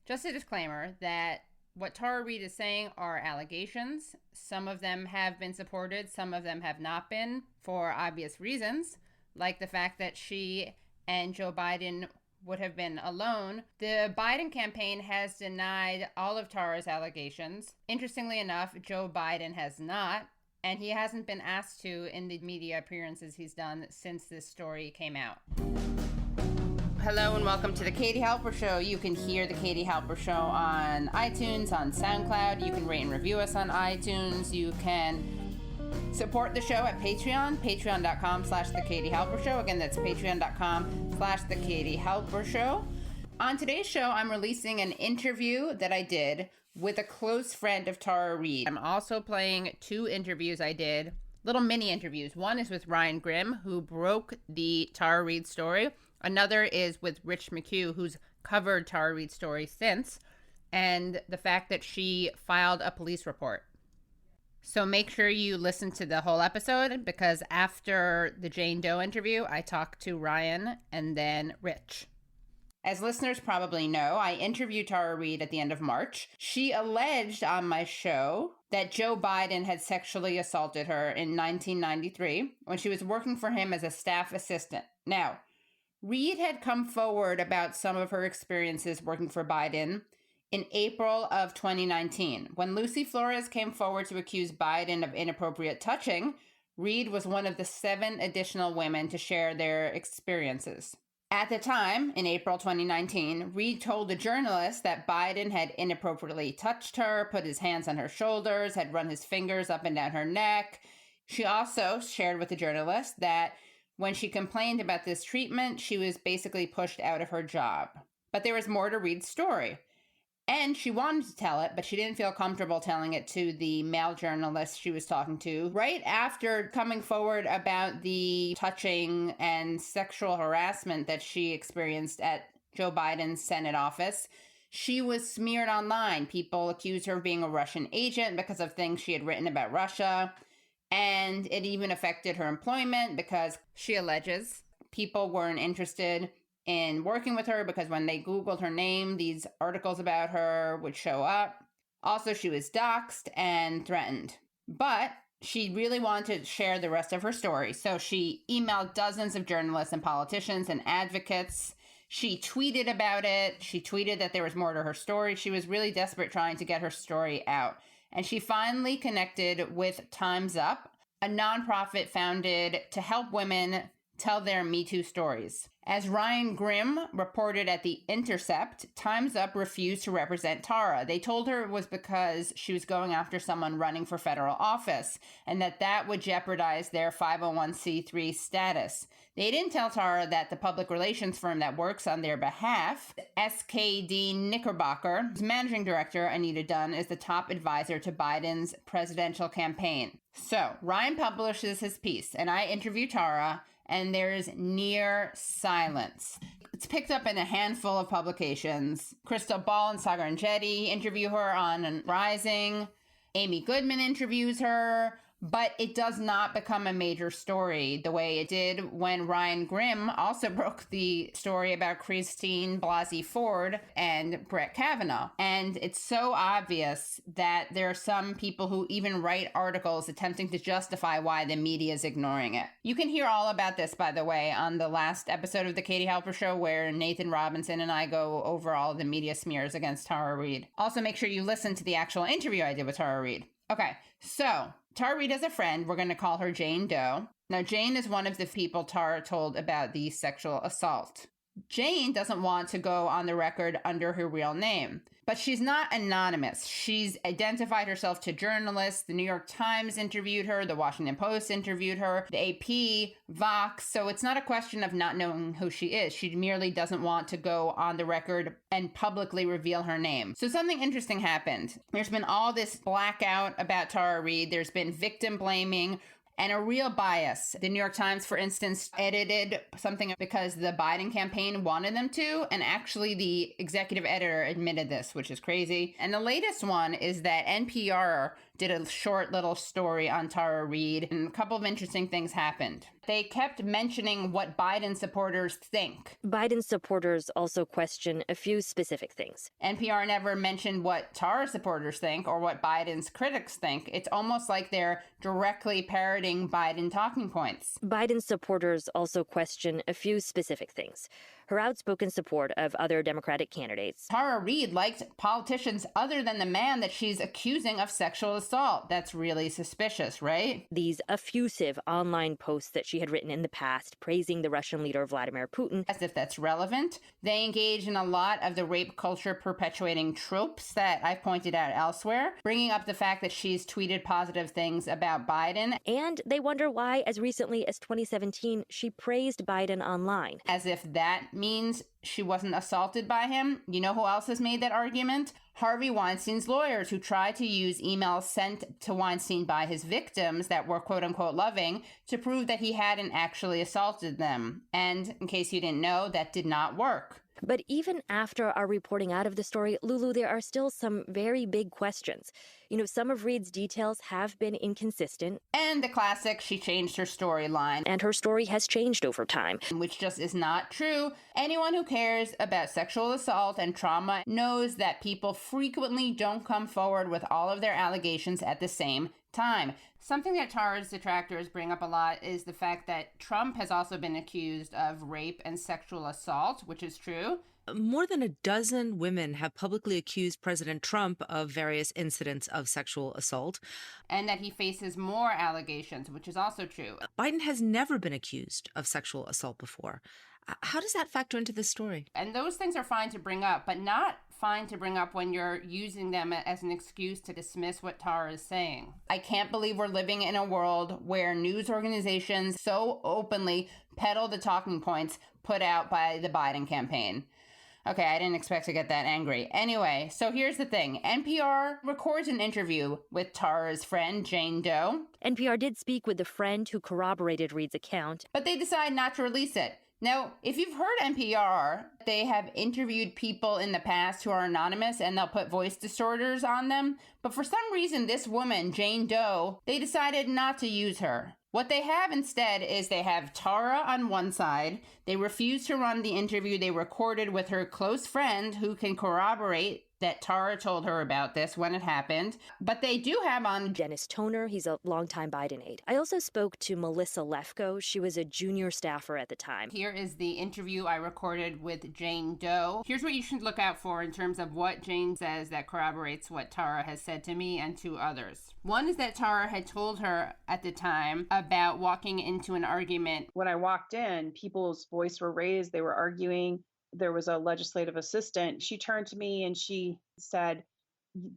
Just a disclaimer that what Tara Reade is saying are allegations. Some of them have been supported, some of them have not been, for obvious reasons, like the fact that she and Joe Biden would have been alone. The Biden campaign has denied all of Tara's allegations. Interestingly enough, Joe Biden has not, and he hasn't been asked to in the media appearances he's done since this story came out. Hello and welcome to the Katie Halper Show. You can hear the Katie Halper Show on iTunes, on SoundCloud. You can rate and review us on iTunes. You can support the show at Patreon, patreon.com/The Katie Halper Show. Again, that's patreon.com/The Katie Halper Show. On today's show, I'm releasing an interview that I did with a close friend of Tara Reade. I'm also playing two interviews I did, little mini interviews. One is with Ryan Grimm, who broke the Tara Reade story. Another is with Rich McHugh, who's covered Tara Reade's story since, and the fact that she filed a police report. So make sure you listen to the whole episode, because after the Jane Doe interview, I talked to Ryan and then Rich. As listeners probably know, I interviewed Tara Reade at the end of March. She alleged on my show that Joe Biden had sexually assaulted her in 1993 when she was working for him as a staff assistant. Now, Reade had come forward about some of her experiences working for Biden in April of 2019. When Lucy Flores came forward to accuse Biden of inappropriate touching, Reade was one of the 7 additional women to share their experiences. At the time, in April 2019, Reade told a journalist that Biden had inappropriately touched her, put his hands on her shoulders, had run his fingers up and down her neck. She also shared with the journalist that when she complained about this treatment, she was basically pushed out of her job. But there was more to Reade's story. And she wanted to tell it, but she didn't feel comfortable telling it to the male journalist she was talking to. Right after coming forward about the touching and sexual harassment that she experienced at Joe Biden's Senate office, she was smeared online. People accused her of being a Russian agent because of things she had written about Russia. And it even affected her employment because, she alleges, people weren't interested in working with her because when they Googled her name, these articles about her would show up. Also, she was doxxed and threatened. But she really wanted to share the rest of her story. So she emailed dozens of journalists and politicians and advocates. She tweeted about it. She tweeted that there was more to her story. She was really desperate trying to get her story out. And she finally connected with Time's Up, a nonprofit founded to help women tell their Me Too stories. As Ryan Grimm reported at the Intercept, Time's Up refused to represent Tara. They told her it was because she was going after someone running for federal office and that would jeopardize their 501c3 status. They didn't tell Tara that the public relations firm that works on their behalf, SKD Knickerbocker, whose managing director, Anita Dunn, is the top advisor to Biden's presidential campaign. So Ryan publishes his piece, and I interview Tara, and there's near silence. It's picked up in a handful of publications. Crystal Ball and Sagar and Jetty interview her on Rising. Amy Goodman interviews her. But it does not become a major story the way it did when Ryan Grimm also broke the story about Christine Blasey Ford and Brett Kavanaugh. And it's so obvious that there are some people who even write articles attempting to justify why the media is ignoring it. You can hear all about this, by the way, on the last episode of The Katie Halper Show, where Nathan Robinson and I go over all the media smears against Tara Reade. Also, make sure you listen to the actual interview I did with Tara Reade. Okay, so Tara Reade has a friend. We're going to call her Jane Doe. Now, Jane is one of the people Tara told about the sexual assault. Jane doesn't want to go on the record under her real name, but she's not anonymous. She's identified herself to journalists. The New York Times interviewed her. The Washington Post interviewed her. The AP, Vox. So it's not a question of not knowing who she is. She merely doesn't want to go on the record and publicly reveal her name. So something interesting happened. There's been all this blackout about Tara Reade. There's been victim blaming and a real bias. The New York Times, for instance, edited something because the Biden campaign wanted them to, and actually the executive editor admitted this, which is crazy. And the latest one is that NPR did a short little story on Tara Reade, and a couple of interesting things happened. They kept mentioning what Biden supporters think. Biden supporters also question a few specific things. NPR never mentioned what Tara supporters think or what Biden's critics think. It's almost like they're directly parroting Biden talking points. Biden supporters also question a few specific things. Her outspoken support of other Democratic candidates. Tara Reade liked politicians other than the man that she's accusing of sexual assault. That's really suspicious, right? These effusive online posts that she had written in the past praising the Russian leader Vladimir Putin. As if that's relevant. They engage in a lot of the rape culture perpetuating tropes that I've pointed out elsewhere, bringing up the fact that she's tweeted positive things about Biden. And they wonder why, as recently as 2017, she praised Biden online. As if that means she wasn't assaulted by him. You know who else has made that argument? Harvey Weinstein's lawyers, who tried to use emails sent to Weinstein by his victims that were quote-unquote loving to prove that he hadn't actually assaulted them. And in case you didn't know, that did not work. But even after our reporting out of the story, Lulu, there are still some very big questions. You know, some of Reade's details have been inconsistent. And the classic, she changed her storyline. And her story has changed over time. Which just is not true. Anyone who cares about sexual assault and trauma knows that people frequently don't come forward with all of their allegations at the same time. Something that Tara's detractors bring up a lot is the fact that Trump has also been accused of rape and sexual assault, which is true. More than a dozen women have publicly accused President Trump of various incidents of sexual assault. And that he faces more allegations, which is also true. Biden has never been accused of sexual assault before. How does that factor into this story? And those things are fine to bring up, but not fine to bring up when you're using them as an excuse to dismiss what Tara is saying. I can't believe we're living in a world where news organizations so openly peddle the talking points put out by the Biden campaign. Okay, I didn't expect to get that angry. Anyway, so here's the thing. NPR records an interview with Tara's friend, Jane Doe. NPR did speak with the friend who corroborated Reade's account. But they decide not to release it. Now, if you've heard NPR, they have interviewed people in the past who are anonymous and they'll put voice distorters on them. But for some reason, this woman, Jane Doe, they decided not to use her. What they have instead is they have Tara on one side. They refuse to run the interview they recorded with her close friend who can corroborate that Tara told her about this when it happened. But they do have on Dennis Toner. He's a longtime Biden aide. I also spoke to Melissa Lefko. She was a junior staffer at the time. Here is the interview I recorded with Jane Doe. Here's what you should look out for in terms of what Jane says that corroborates what Tara has said to me and to others. One is that Tara had told her at the time about walking into an argument. When I walked in, people's voice were raised. They were arguing. There was a legislative assistant. She turned to me and she said,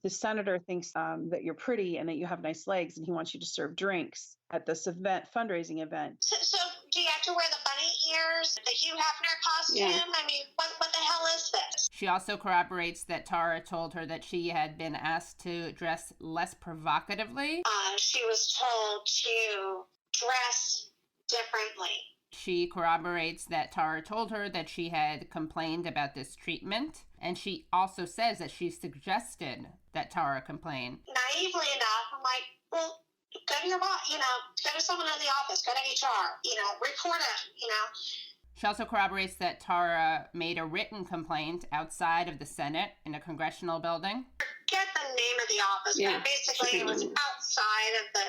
the senator thinks that you're pretty and that you have nice legs and he wants you to serve drinks at this event, fundraising event. So do you have to wear the bunny ears, the Hugh Hefner costume? Yeah. I mean, what the hell is this? She also corroborates that Tara told her that she had been asked to dress less provocatively. She was told to dress differently. She corroborates that Tara told her that she had complained about this treatment. And she also says that she suggested that Tara complain. Naively enough, I'm like, well, go to your boss, go to someone in the office, go to HR, report it, She also corroborates that Tara made a written complaint outside of the Senate in a congressional building. Forget the name of the office, but basically it was outside of the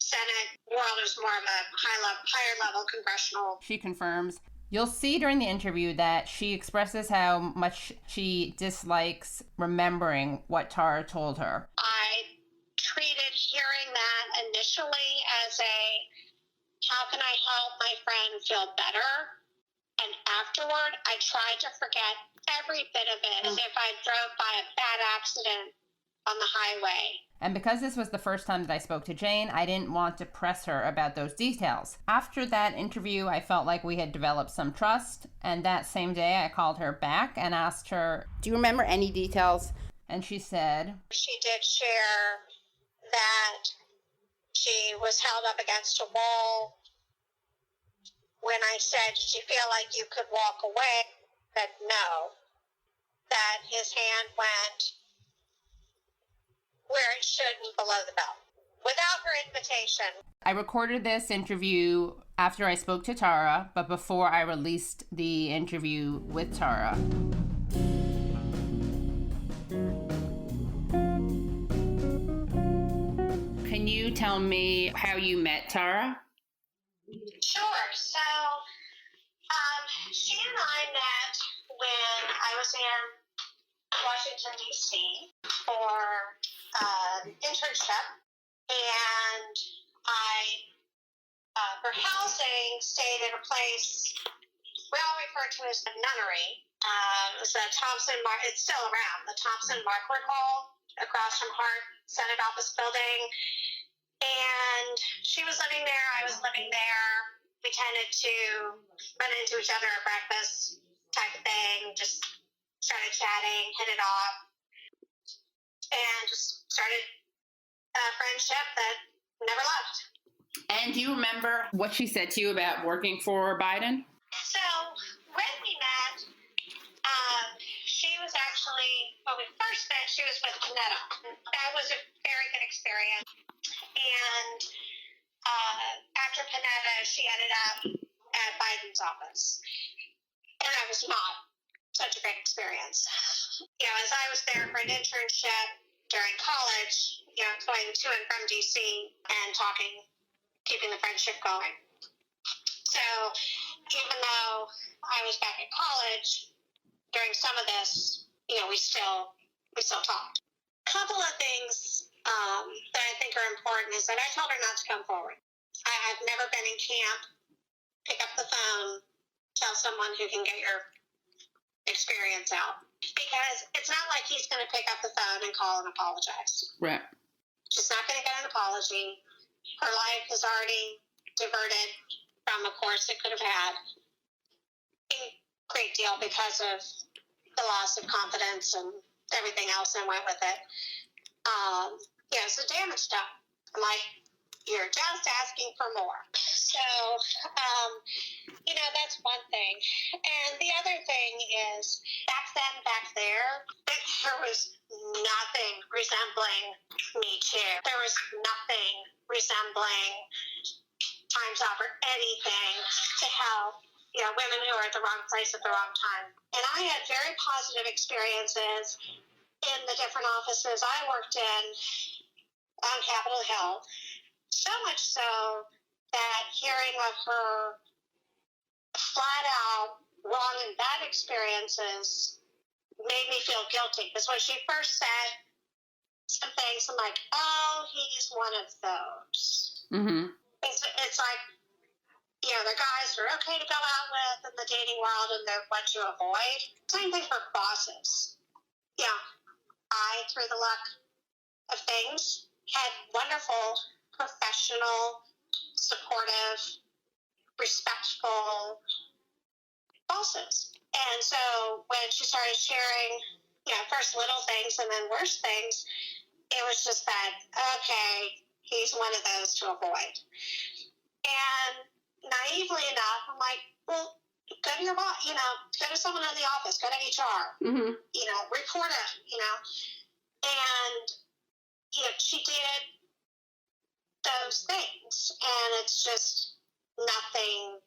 Senate world. Is more of a higher level congressional. She confirms. You'll see during the interview that she expresses how much she dislikes remembering what Tara told her. I treated hearing that initially as how can I help my friend feel better? And afterward, I tried to forget every bit of it as if I drove by a bad accident on the highway. And because this was the first time that I spoke to Jane, I didn't want to press her about those details. After that interview, I felt like we had developed some trust. And that same day, I called her back and asked her, do you remember any details? And she said, she did share that she was held up against a wall. When I said, did you feel like you could walk away? Said no. That his hand went where where it should be below the belt without her invitation. I recorded this interview after I spoke to Tara, but before I released the interview with Tara. Can you tell me how you met Tara? Sure. So, she and I met when I was in Washington, D.C. for internship, and for housing, stayed at a place we all refer to as the nunnery. It was the it's still around, the Thompson Marquardt Hall across from Hart Senate Office Building. And she was living there, I was living there. We tended to run into each other at breakfast type of thing, just started chatting, hit it off, and just started a friendship that never left. And do you remember what she said to you about working for Biden? So when we met, she was actually, when we first met, she was with Panetta. That was a very good experience. And after Panetta, she ended up at Biden's office. And that was not such a great experience. You know, as I was there for an internship during college, you know, going to and from DC and talking, keeping the friendship going. So even though I was back at college, during some of this, you know, we still talked. A couple of things that I think are important is that I told her not to come forward. I've never been in camp, pick up the phone, tell someone who can get your experience out. Because it's not like he's going to pick up the phone and call and apologize. Right. She's not going to get an apology. Her life is already diverted from a course it could have had. A great deal because of the loss of confidence and everything else that went with it. Yeah, so damage done. I'm like, you're just asking for more. So, you know, that's one thing. And the other thing is, back there was nothing resembling Me Too. There was nothing resembling Time's Offer anything to help, you know, women who are at the wrong place at the wrong time. And I had very positive experiences in the different offices I worked in on Capitol Hill. So much so that hearing of her flat out wrong and bad experiences made me feel guilty. Because when she first said some things, I'm like, oh, he's one of those. Mm-hmm. It's like, you know, the guys are okay to go out with in the dating world and they're what to avoid. Same thing for bosses. Yeah, I, through the luck of things, had wonderful, professional, supportive, respectful bosses. And so when she started sharing, you know, first little things and then worse things, it was just that, okay, he's one of those to avoid. And naively enough, I'm like, well, go to your boss, you know, go to someone in the office, go to HR, Mm-hmm. you know, report it, you know. And, you know, she did those things, and it's just nothing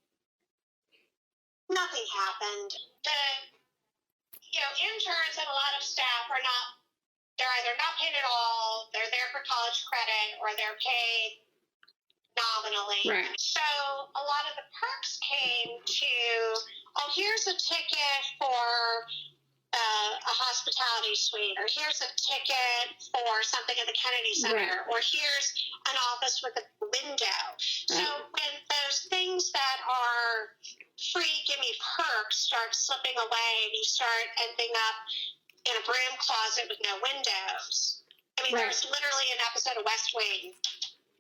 happened. The, you know, interns and a lot of staff are not, they're either not paid at all, they're there for college credit, or they're paid nominally. Right. So a lot of the perks came to, oh, here's a ticket for a hospitality suite, or here's a ticket for something at the Kennedy Center, Right. or here's an office with a window. Right. So when those things that are free, gimme perks start slipping away and you start ending up in a broom closet with no windows. I mean, Right. There's literally an episode of West Wing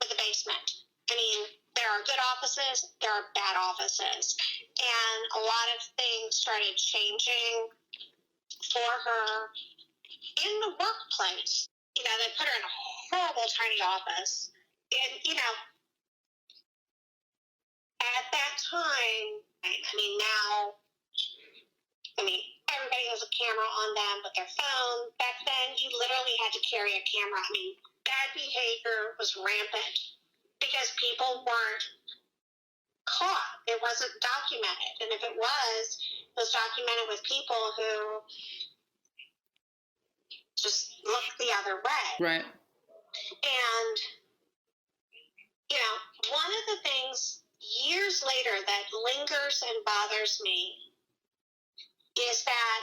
with a basement. I mean, there are good offices, there are bad offices. And a lot of things started changing for her in the workplace. You know, they put her in a horrible tiny office. And, you know, at that time, I mean, now, everybody has a camera on them with their phone. Back then, you literally had to carry a camera. I mean, bad behavior was rampant because people weren't caught. It wasn't documented. And if it was documented with people who just looked the other way. Right. And, you know, one of the things years later that lingers and bothers me is that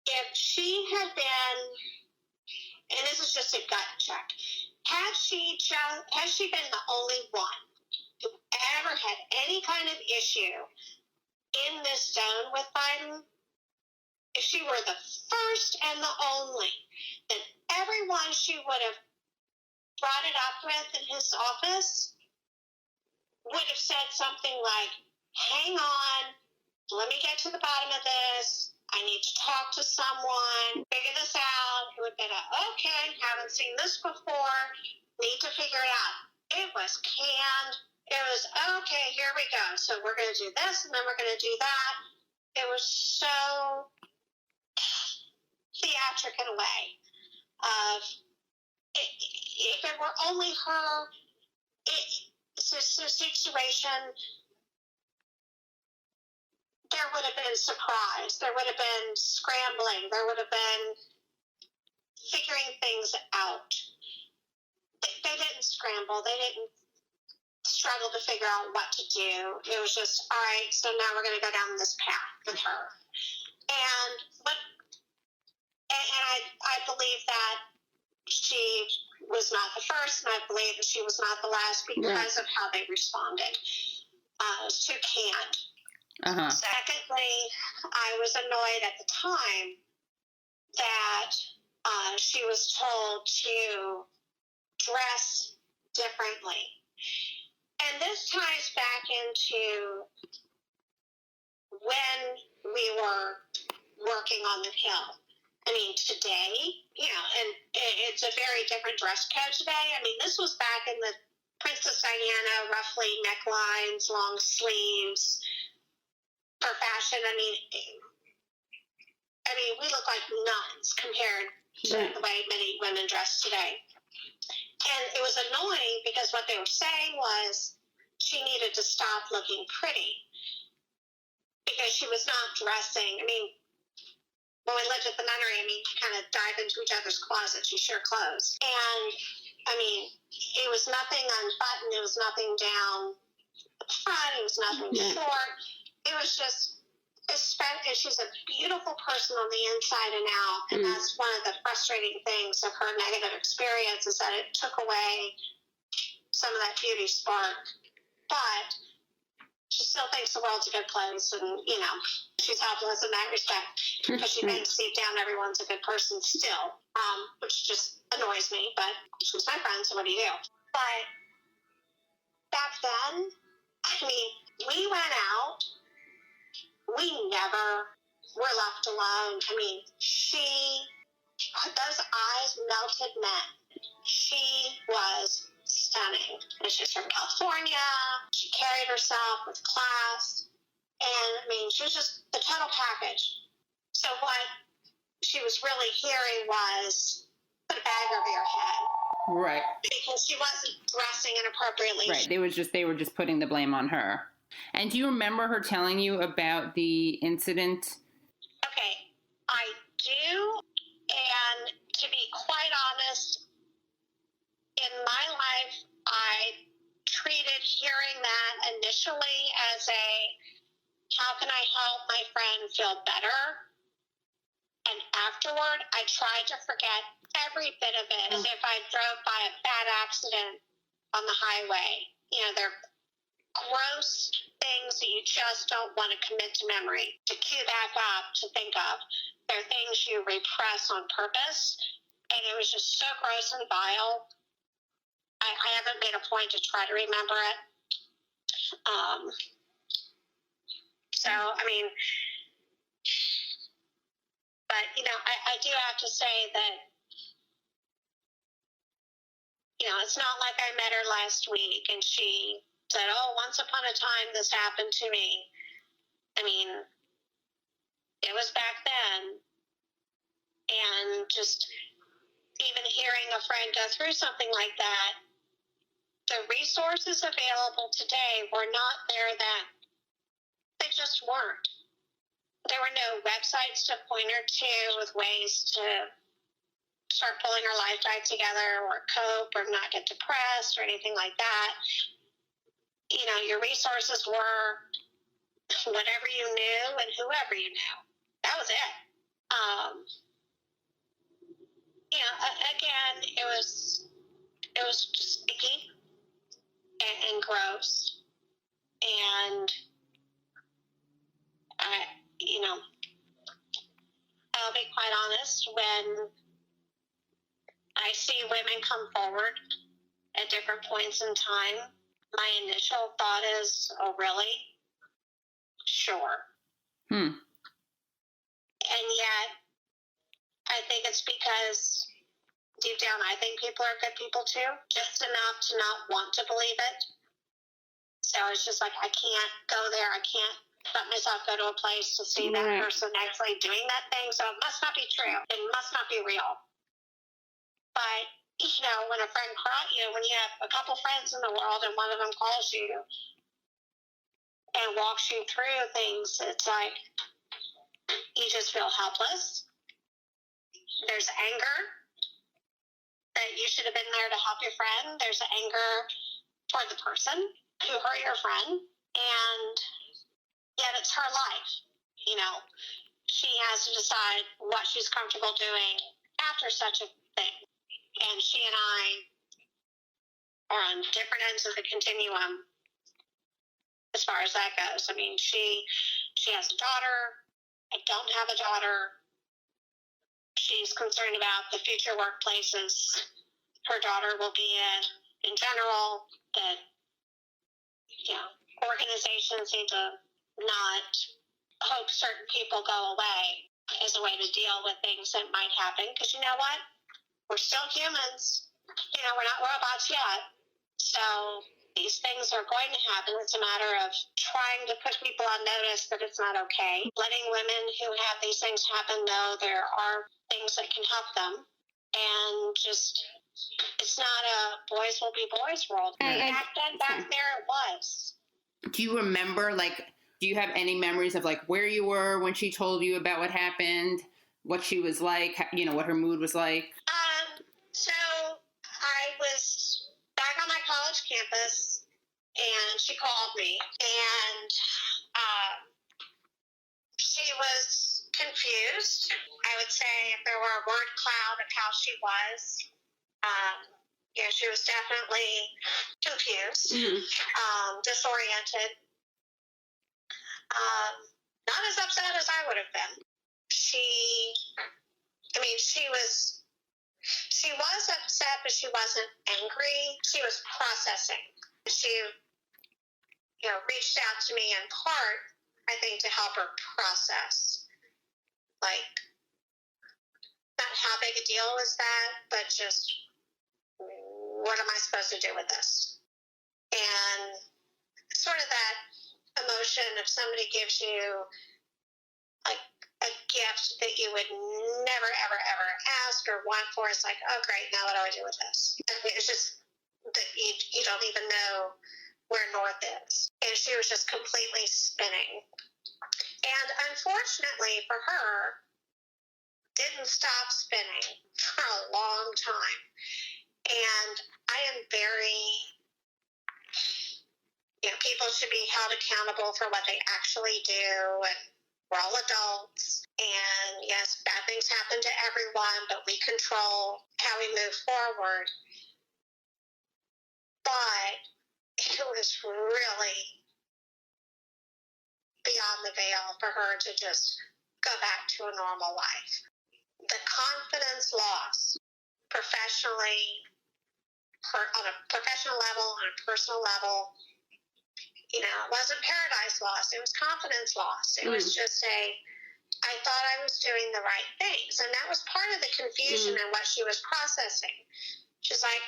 if she had been, and this is just a gut check, had she been the only one who ever had any kind of issue in this zone with Biden, if she were the first and the only, then everyone she would have brought it up with in his office would have said something like, hang on, let me get to the bottom of this. I need to talk to someone, figure this out. It would have been okay, haven't seen this before, need to figure it out. It was canned. It was, okay, here we go. So we're going to do this, and then we're going to do that. It was so theatric in a way of, if it were only her, it's a situation, there would have been surprise. There would have been scrambling. There would have been figuring things out. They didn't scramble. They didn't struggle to figure out what to do. It was just, all right, so now we're going to go down this path with her. And I believe that she was not the first, and I believe that she was not the last because of how they responded. It was too canned. Uh-huh. Secondly, I was annoyed at the time that she was told to dress differently. And this ties back into when we were working on the Hill. I mean, today, you know, and it's a very different dress code today. I mean, this was back in the Princess Diana, roughly necklines, long sleeves, for fashion. I mean, we look like nuns compared to the way many women dress today. And it was annoying because what they were saying was she needed to stop looking pretty because she was not dressing. I mean, when we lived at the nunnery, you kind of dive into each other's closets. You share clothes. And, it was nothing unbuttoned. It was nothing down the front. It was nothing short. It was just, she's a beautiful person on the inside and out. And that's one of the frustrating things of her negative experience is that it took away some of that beauty spark. But she still thinks the world's a good place, and, she's helpless in that respect because she thinks deep down everyone's a good person still, which just annoys me, but she's my friend, so what do you do? But back then, we went out. We never were left alone. Those eyes melted men. She was stunning. And she's from California. She carried herself with class. And, she was just the total package. So what she was really hearing was, put a bag over your head. Right. Because she wasn't dressing inappropriately. Right. They were just putting the blame on her. And do you remember her telling you about the incident? Okay, I do. And to be quite honest, in my life, I treated hearing that initially as how can I help my friend feel better? And afterward, I tried to forget every bit of it as if I drove by a bad accident on the highway. They're gross things that you just don't want to commit to memory, to cue back up, to think of. They're things you repress on purpose, and it was just so gross and vile. I haven't made a point to try to remember it. But, I do have to say that, it's not like I met her last week and she said, oh, once upon a time this happened to me. It was back then. And just even hearing a friend go through something like that, the resources available today were not there then. They just weren't. There were no websites to point her to with ways to start pulling her life back together or cope or not get depressed or anything like that. You know, your resources were whatever you knew and whoever you knew. That was it. You know, again, it was just icky and gross. And you know, I'll be quite honest, when I see women come forward at different points in time, my initial thought is, oh, really? Sure. And yet, I think it's because deep down, I think people are good people too, just enough to not want to believe it. So it's just like, I can't go there. I can't let myself go to a place to see that person actually doing that thing. So it must not be true. It must not be real. But, you know, when a friend calls you, when you have a couple friends in the world and one of them calls you and walks you through things, it's like you just feel helpless. There's anger that you should have been there to help your friend. There's anger toward the person who hurt your friend, and yet it's her life. You know, she has to decide what she's comfortable doing after such a thing. And she and I are on different ends of the continuum as far as that goes. I mean, she has a daughter. I don't have a daughter. She's concerned about the future workplaces her daughter will be in general, that, you know, organizations need to not hope certain people go away as a way to deal with things that might happen. Because you know what? We're still humans. You know, we're not robots yet. So these things are going to happen. It's a matter of trying to put people on notice that it's not okay. Letting women who have these things happen know there are things that can help them. And just, it's not a boys will be boys world. Back there it was. Do you remember, like, do you have any memories of, like, where you were when she told you about what happened, what she was like, you know, what her mood was like? So I was back on my college campus, and she called me, and she was confused. I would say if there were a word cloud of how she was, yeah, she was definitely confused, disoriented, not as upset as I would have been. She was upset, but she wasn't angry. She was processing. She, you know, reached out to me in part, I think, to help her process. Like, not how big a deal was that, but just, what am I supposed to do with this? And sort of that emotion if somebody gives you like a gift that you would never, ever, ever ask or want for. It's like, oh, great, now what do I do with this? It's just that you don't even know where north is. And she was just completely spinning. And unfortunately for her, didn't stop spinning for a long time. And I am very, you know, people should be held accountable for what they actually do, and we're all adults, and yes, bad things happen to everyone, but we control how we move forward. But it was really beyond the veil for her to just go back to a normal life. The confidence loss professionally, on a professional level, on a personal level, you know, it wasn't paradise loss. It was confidence loss. It was just I thought I was doing the right things. And that was part of the confusion and what she was processing. She's like,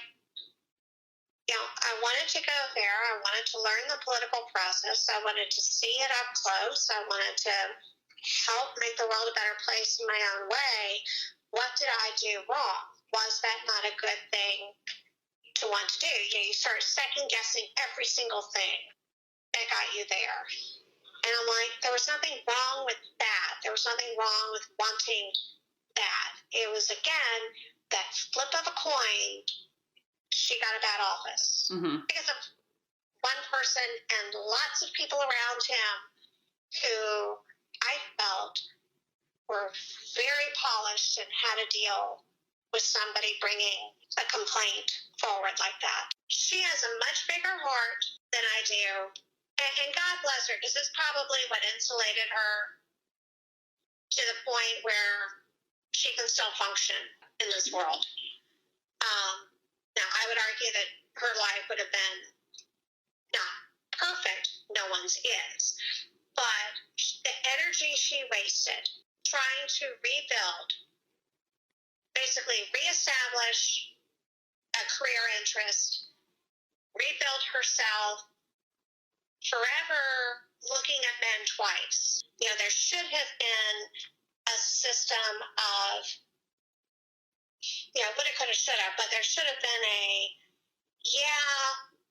you know, I wanted to go there. I wanted to learn the political process. I wanted to see it up close. I wanted to help make the world a better place in my own way. what did I do wrong? Was that not a good thing to want to do? You start second guessing every single thing that got you there. And I'm like, there was nothing wrong with that. There was nothing wrong with wanting that. It was, again, that flip of a coin, she got a bad office. Mm-hmm. Because of one person and lots of people around him who I felt were very polished and had a deal with somebody bringing a complaint forward like that. She has a much bigger heart than I do. And God bless her, because this is probably what insulated her to the point where she can still function in this world. Now, I would argue that her life would have been not perfect. No one's is. But the energy she wasted trying to rebuild, basically reestablish a career interest, rebuild herself, forever looking at men twice. There should have been a system of, woulda, coulda, shoulda, but there should have been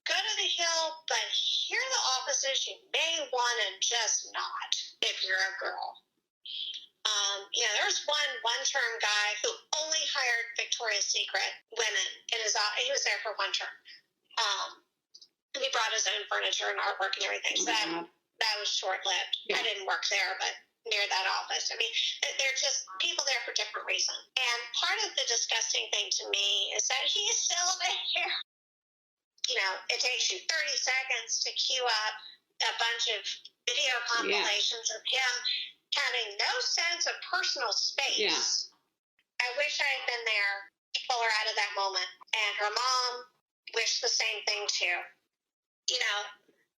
go to the Hill, but here are the offices you may want to just not if you're a girl. There's one-term guy who only hired Victoria's Secret women in his office. He was there for one term. He brought his own furniture and artwork and everything. So that was short-lived. Yeah. I didn't work there, but near that office. I mean, they're just people there for different reasons. And part of the disgusting thing to me is that he is still there. It takes you 30 seconds to queue up a bunch of video compilations of him having no sense of personal space. Yeah. I wish I had been there to pull her out of that moment. And her mom wished the same thing too.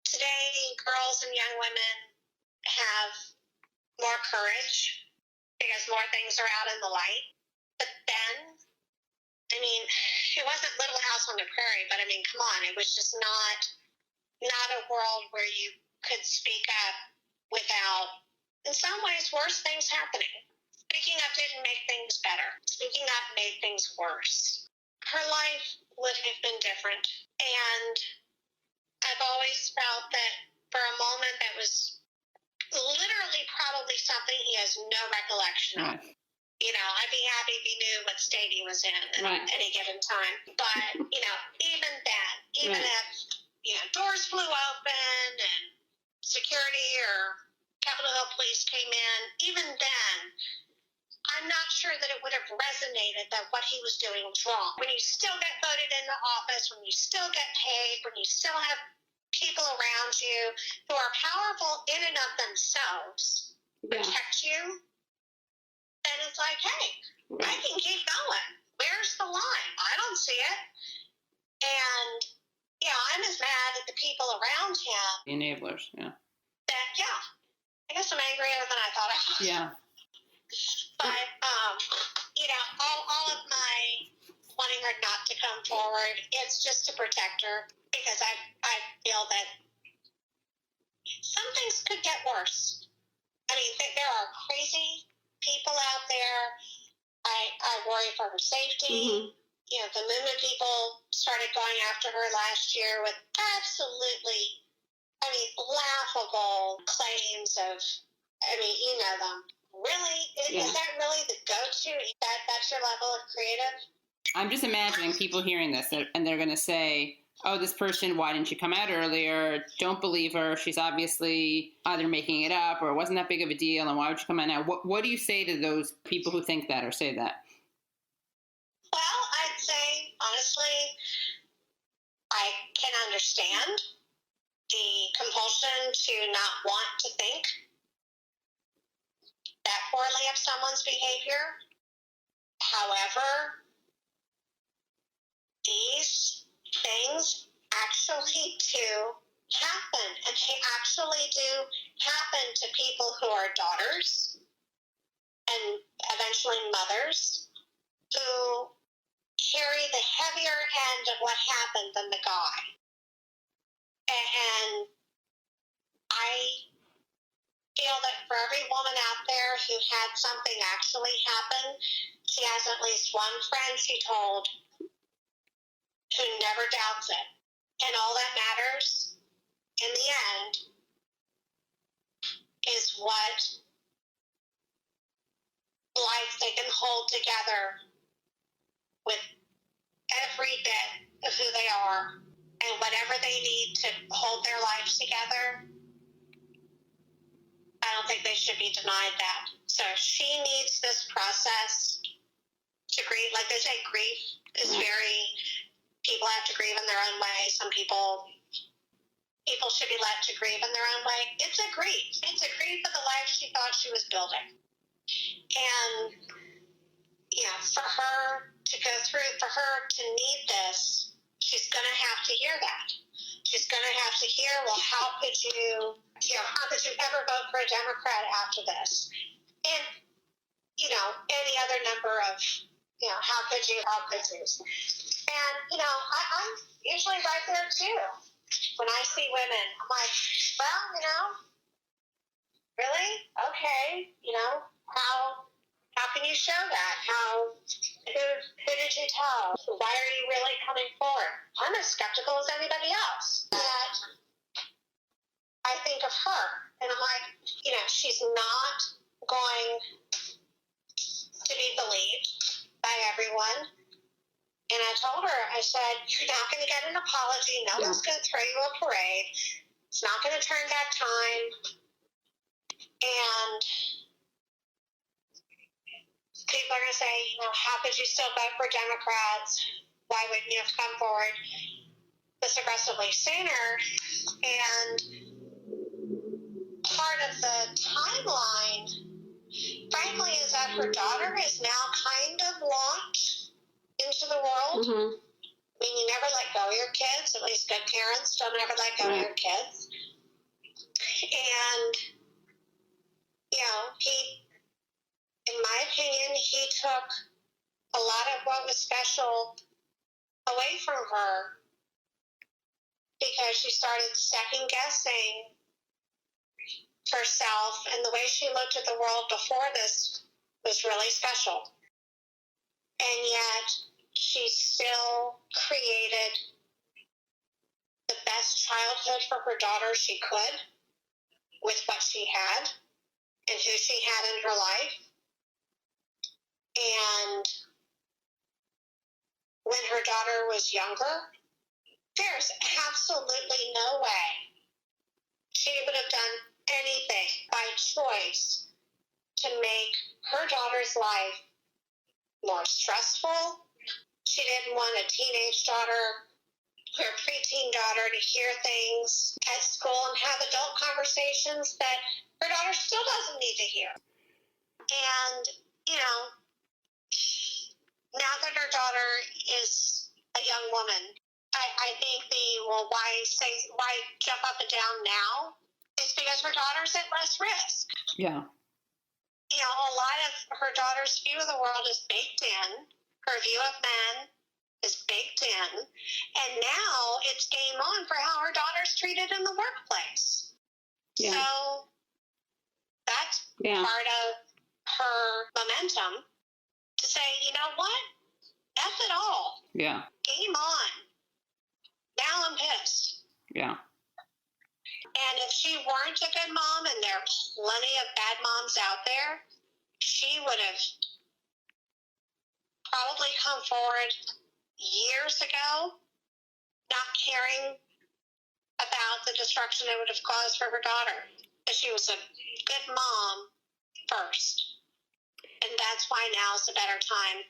Today girls and young women have more courage because more things are out in the light. But then, it wasn't Little House on the Prairie, but come on, it was just not a world where you could speak up without, in some ways, worse things happening. Speaking up didn't make things better. Speaking up made things worse. Her life would have been different. And I've always felt that for a moment that was literally probably something he has no recollection of. I'd be happy if he knew what state he was in at any given time. But, even then, if, doors flew open and security or Capitol Hill police came in, even then, I'm not sure that it would have resonated that what he was doing was wrong. When you still get voted into office, when you still get paid, when you still have people around you who are powerful in and of themselves, protect you, then it's like, hey, I can keep going. Where's the line? I don't see it. And, I'm as mad at the people around him. The enablers, yeah. That, I guess I'm angrier than I thought I was. Yeah. But, all of my wanting her not to come forward, it's just to protect her because I feel that some things could get worse. There are crazy people out there. I worry for her safety. Mm-hmm. The Moo people started going after her last year with absolutely, laughable claims of, you know them. Really? Is that really the go-to? That's your level of creative? I'm just imagining people hearing this, and they're going to say, oh, this person, why didn't she come out earlier? Don't believe her. She's obviously either making it up or it wasn't that big of a deal, and why would she come out now? What do you say to those people who think that or say that? Well, I'd say, honestly, I can understand the compulsion to not want to think that poorly of someone's behavior. However, these things actually do happen, and they actually do happen to people who are daughters and eventually mothers who carry the heavier end of what happened than the guy. And feel that for every woman out there who had something actually happen, she has at least one friend she told who never doubts it. And all that matters in the end is what life they can hold together with every bit of who they are and whatever they need to hold their lives together. I don't think they should be denied that. So she needs this process to grieve. Like they say, grief is very, people have to grieve in their own way. Some people should be let to grieve in their own way. It's a grief. It's a grief of the life she thought she was building. And, for her to go through, for her to need this, she's going to have to hear that. She's going to have to hear, well, how could you ever vote for a Democrat after this? And, any other number of, how could you? And, I'm usually right there too. When I see women, I'm like, well, really? Okay. How can you show that? Who did you tell? Why are you really coming forward? I'm as skeptical as anybody else. That I think of her, and I'm like, she's not going to be believed by everyone. And I told her, I said, you're not going to get an apology. No one's going to throw you a parade. It's not going to turn back time. And people are going to say, how could you still vote for Democrats? Why wouldn't you have come forward this aggressively sooner? And part of the timeline, frankly, is that her daughter is now kind of launched into the world. Mm-hmm. I mean, you never let go of your kids. At least good parents don't ever let go of your kids. And, in my opinion, he took a lot of what was special away from her because she started second-guessing herself, and the way she looked at the world before this was really special. And yet, she still created the best childhood for her daughter she could with what she had and who she had in her life. And when her daughter was younger, there's absolutely no way she would have done anything by choice to make her daughter's life more stressful. She didn't want a teenage daughter, her preteen daughter, to hear things at school and have adult conversations that her daughter still doesn't need to hear. And, now that her daughter is a young woman, I think why jump up and down now is because her daughter's at less risk. Yeah. A lot of her daughter's view of the world is baked in. Her view of men is baked in. And now it's game on for how her daughter's treated in the workplace. Yeah. So that's part of her momentum to say, you know what? F it all. Yeah. Game on. Now I'm pissed. Yeah. And if she weren't a good mom, and there are plenty of bad moms out there, she would have probably come forward years ago, not caring about the destruction it would have caused for her daughter. But she was a good mom first. And that's why now is a better time.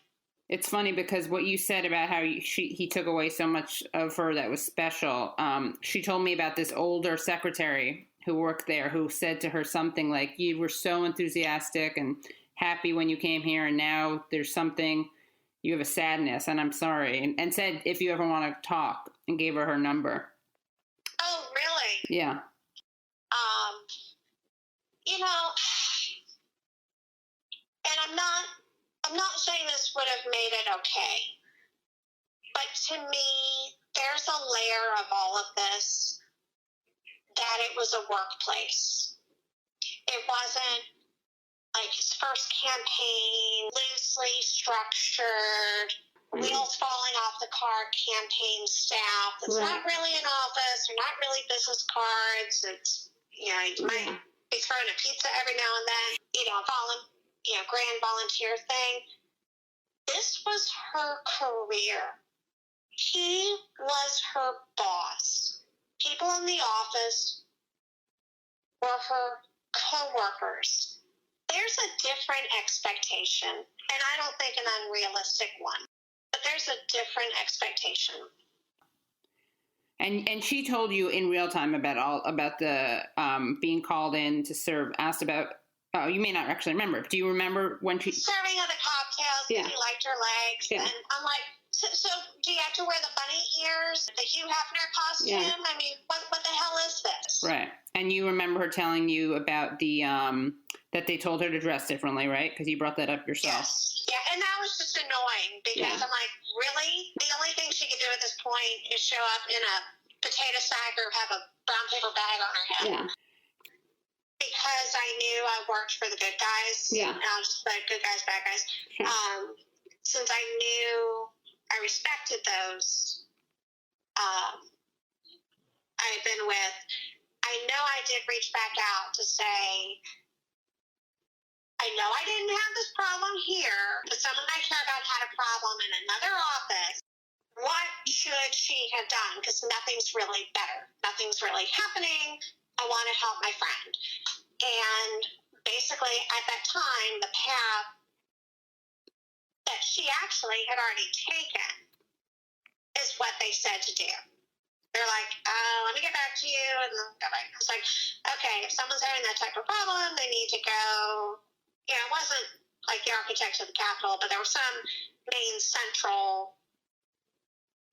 It's funny because what you said about how he took away so much of her that was special. She told me about this older secretary who worked there who said to her something like, you were so enthusiastic and happy when you came here, and now there's something, you have a sadness, and I'm sorry. And said, if you ever want to talk, and gave her number. Oh, really? Yeah. And I'm not saying this would have made it okay, but to me, there's a layer of all of this that it was a workplace. It wasn't like his first campaign, loosely structured, wheels falling off the car campaign staff. It's not really an office. They're not really business cards. It's, you might be throwing a pizza every now and then, grand volunteer thing. This was her career. He was her boss. People in the office were her co-workers. There's a different expectation, and I don't think an unrealistic one, but there's a different expectation. And she told you in real time about the being called in to serve, asked about, you may not actually remember, but do you remember when she... Serving of the cocktails, he liked her legs, and I'm like, so do you have to wear the bunny ears, the Hugh Hefner costume? Yeah. I mean, what the hell is this? Right. And you remember her telling you about the, that they told her to dress differently, right? Because you brought that up yourself. Yes. Yeah, and that was just annoying because I'm like, really? The only thing she could do at this point is show up in a potato sack or have a brown paper bag on her head. Yeah. Because I knew I worked for the good guys. Yeah. I'll just put good guys, bad guys. Sure. Since I knew I respected those I've been with, I know I did reach back out to say, I know I didn't have this problem here, but someone I care about had a problem in another office. What should she have done? Because nothing's really better. Nothing's really happening. I want to help my friend. And basically, at that time, the path that she actually had already taken is what they said to do. They're like, let me get back to you. And then go back. It's like, okay, if someone's having that type of problem, they need to go. It wasn't like the architects of the Capitol, but there was some main central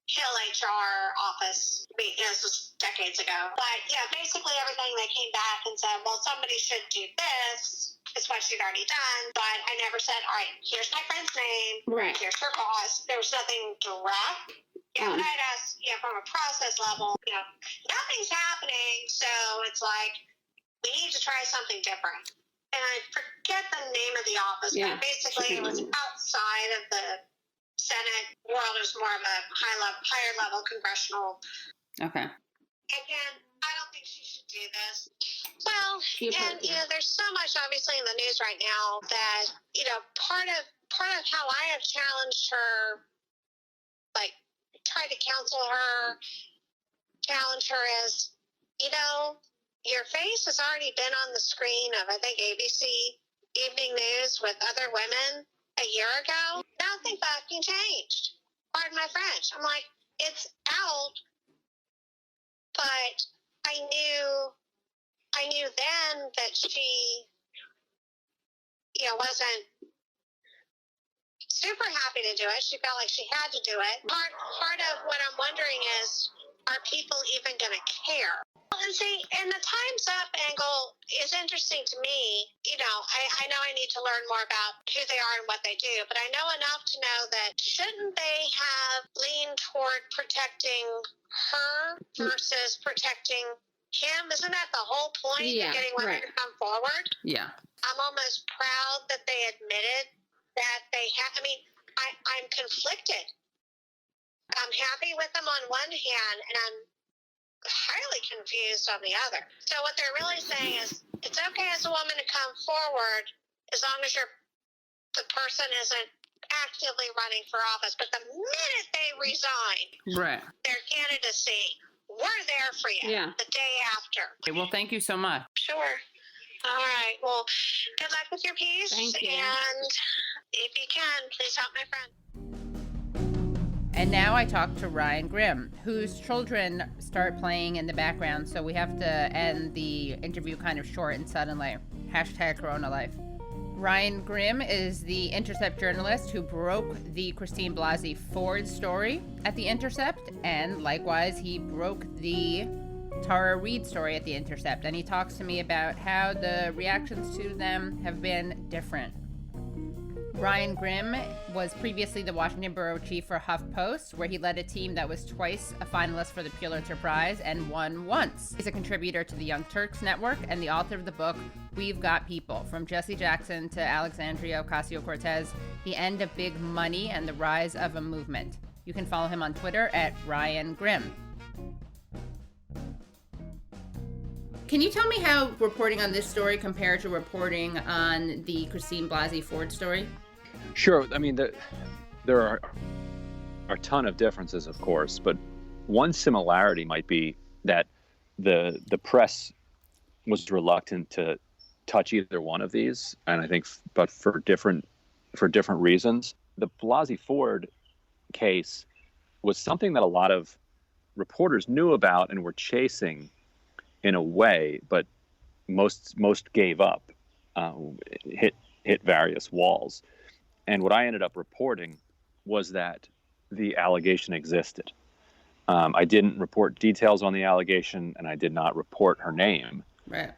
Hill HR office. This was decades ago. But basically everything they came back and said, well, somebody should do this. It's what she'd already done. But I never said, all right, here's my friend's name. Right. Here's her boss. There was nothing direct. But I'd ask, from a process level, nothing's happening. So it's like, we need to try something different. And I forget the name of the office, but basically it was outside of the Senate world. It was more of a higher level congressional. Okay. Again, I don't think she should do this. Well, there's so much obviously in the news right now that part of how I have challenged her, like tried to counsel her, challenge her is, your face has already been on the screen of, I think, ABC Evening News with other women a year ago. Nothing fucking changed. Pardon my French. I'm like, it's out, but I knew then that she, wasn't super happy to do it. She felt like she had to do it. Part of what I'm wondering is, are people even going to care? And see, and the Time's Up angle is interesting to me. I know I need to learn more about who they are and what they do, but I know enough to know that shouldn't they have leaned toward protecting her versus protecting him? Isn't that the whole point of getting women to come forward? Yeah. I'm almost proud that they admitted that they have. I mean, I'm conflicted. I'm happy with them on one hand, and I'm highly confused on the other. So what they're really saying is, it's okay as a woman to come forward as long as the person isn't actively running for office. But the minute they resign their candidacy, we're there for you the day after. Okay, well, thank you so much. Sure. All right. Well, good luck with your piece. Thank you. And if you can, please help my friend. And now I talk to Ryan Grimm, whose children start playing in the background, so we have to end the interview kind of short and suddenly. #CoronaLife. Ryan Grimm is the Intercept journalist who broke the Christine Blasey Ford story at the Intercept, and likewise he broke the Tara Reade story at the Intercept, and he talks to me about how the reactions to them have been different. Ryan Grimm was previously the Washington bureau chief for HuffPost, where he led a team that was twice a finalist for the Pulitzer Prize and won once. He's a contributor to the Young Turks Network and the author of the book We've Got People, From Jesse Jackson to Alexandria Ocasio-Cortez, The End of Big Money and the Rise of a Movement. You can follow him on Twitter at Ryan Grimm. Can you tell me how reporting on this story compared to reporting on the Christine Blasey Ford story? Sure. I mean, there are a ton of differences, of course, but one similarity might be that the press was reluctant to touch either one of these, and I think, but for different reasons. The Blasey Ford case was something that a lot of reporters knew about and were chasing in a way, but most gave up, hit various walls. And what I ended up reporting was that the allegation existed. I didn't report details on the allegation, and I did not report her name. Right.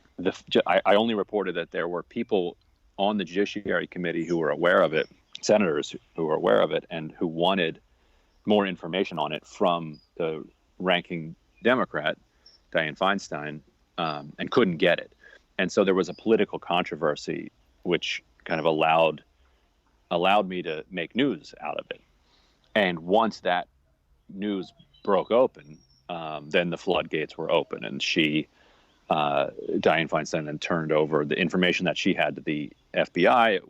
I only reported that there were people on the Judiciary Committee who were aware of it, senators who were aware of it, and who wanted more information on it from the ranking Democrat, Dianne Feinstein, and couldn't get it. And so there was a political controversy, which kind of allowed me to make news out of it. And once that news broke open, then the floodgates were open, and Dianne Feinstein then turned over the information that she had to the FBI. It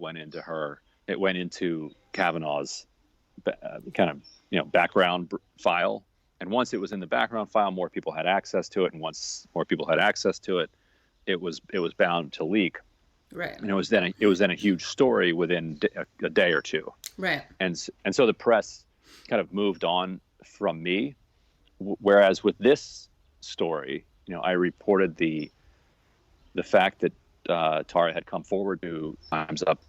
went into Kavanaugh's background file. And once it was in the background file, more people had access to it. And once more people had access to it, it was bound to leak. Right. And it was then a huge story within a day or two. Right. And so the press kind of moved on from me. Whereas with this story, I reported the fact that Tara had come forward to Time's Up,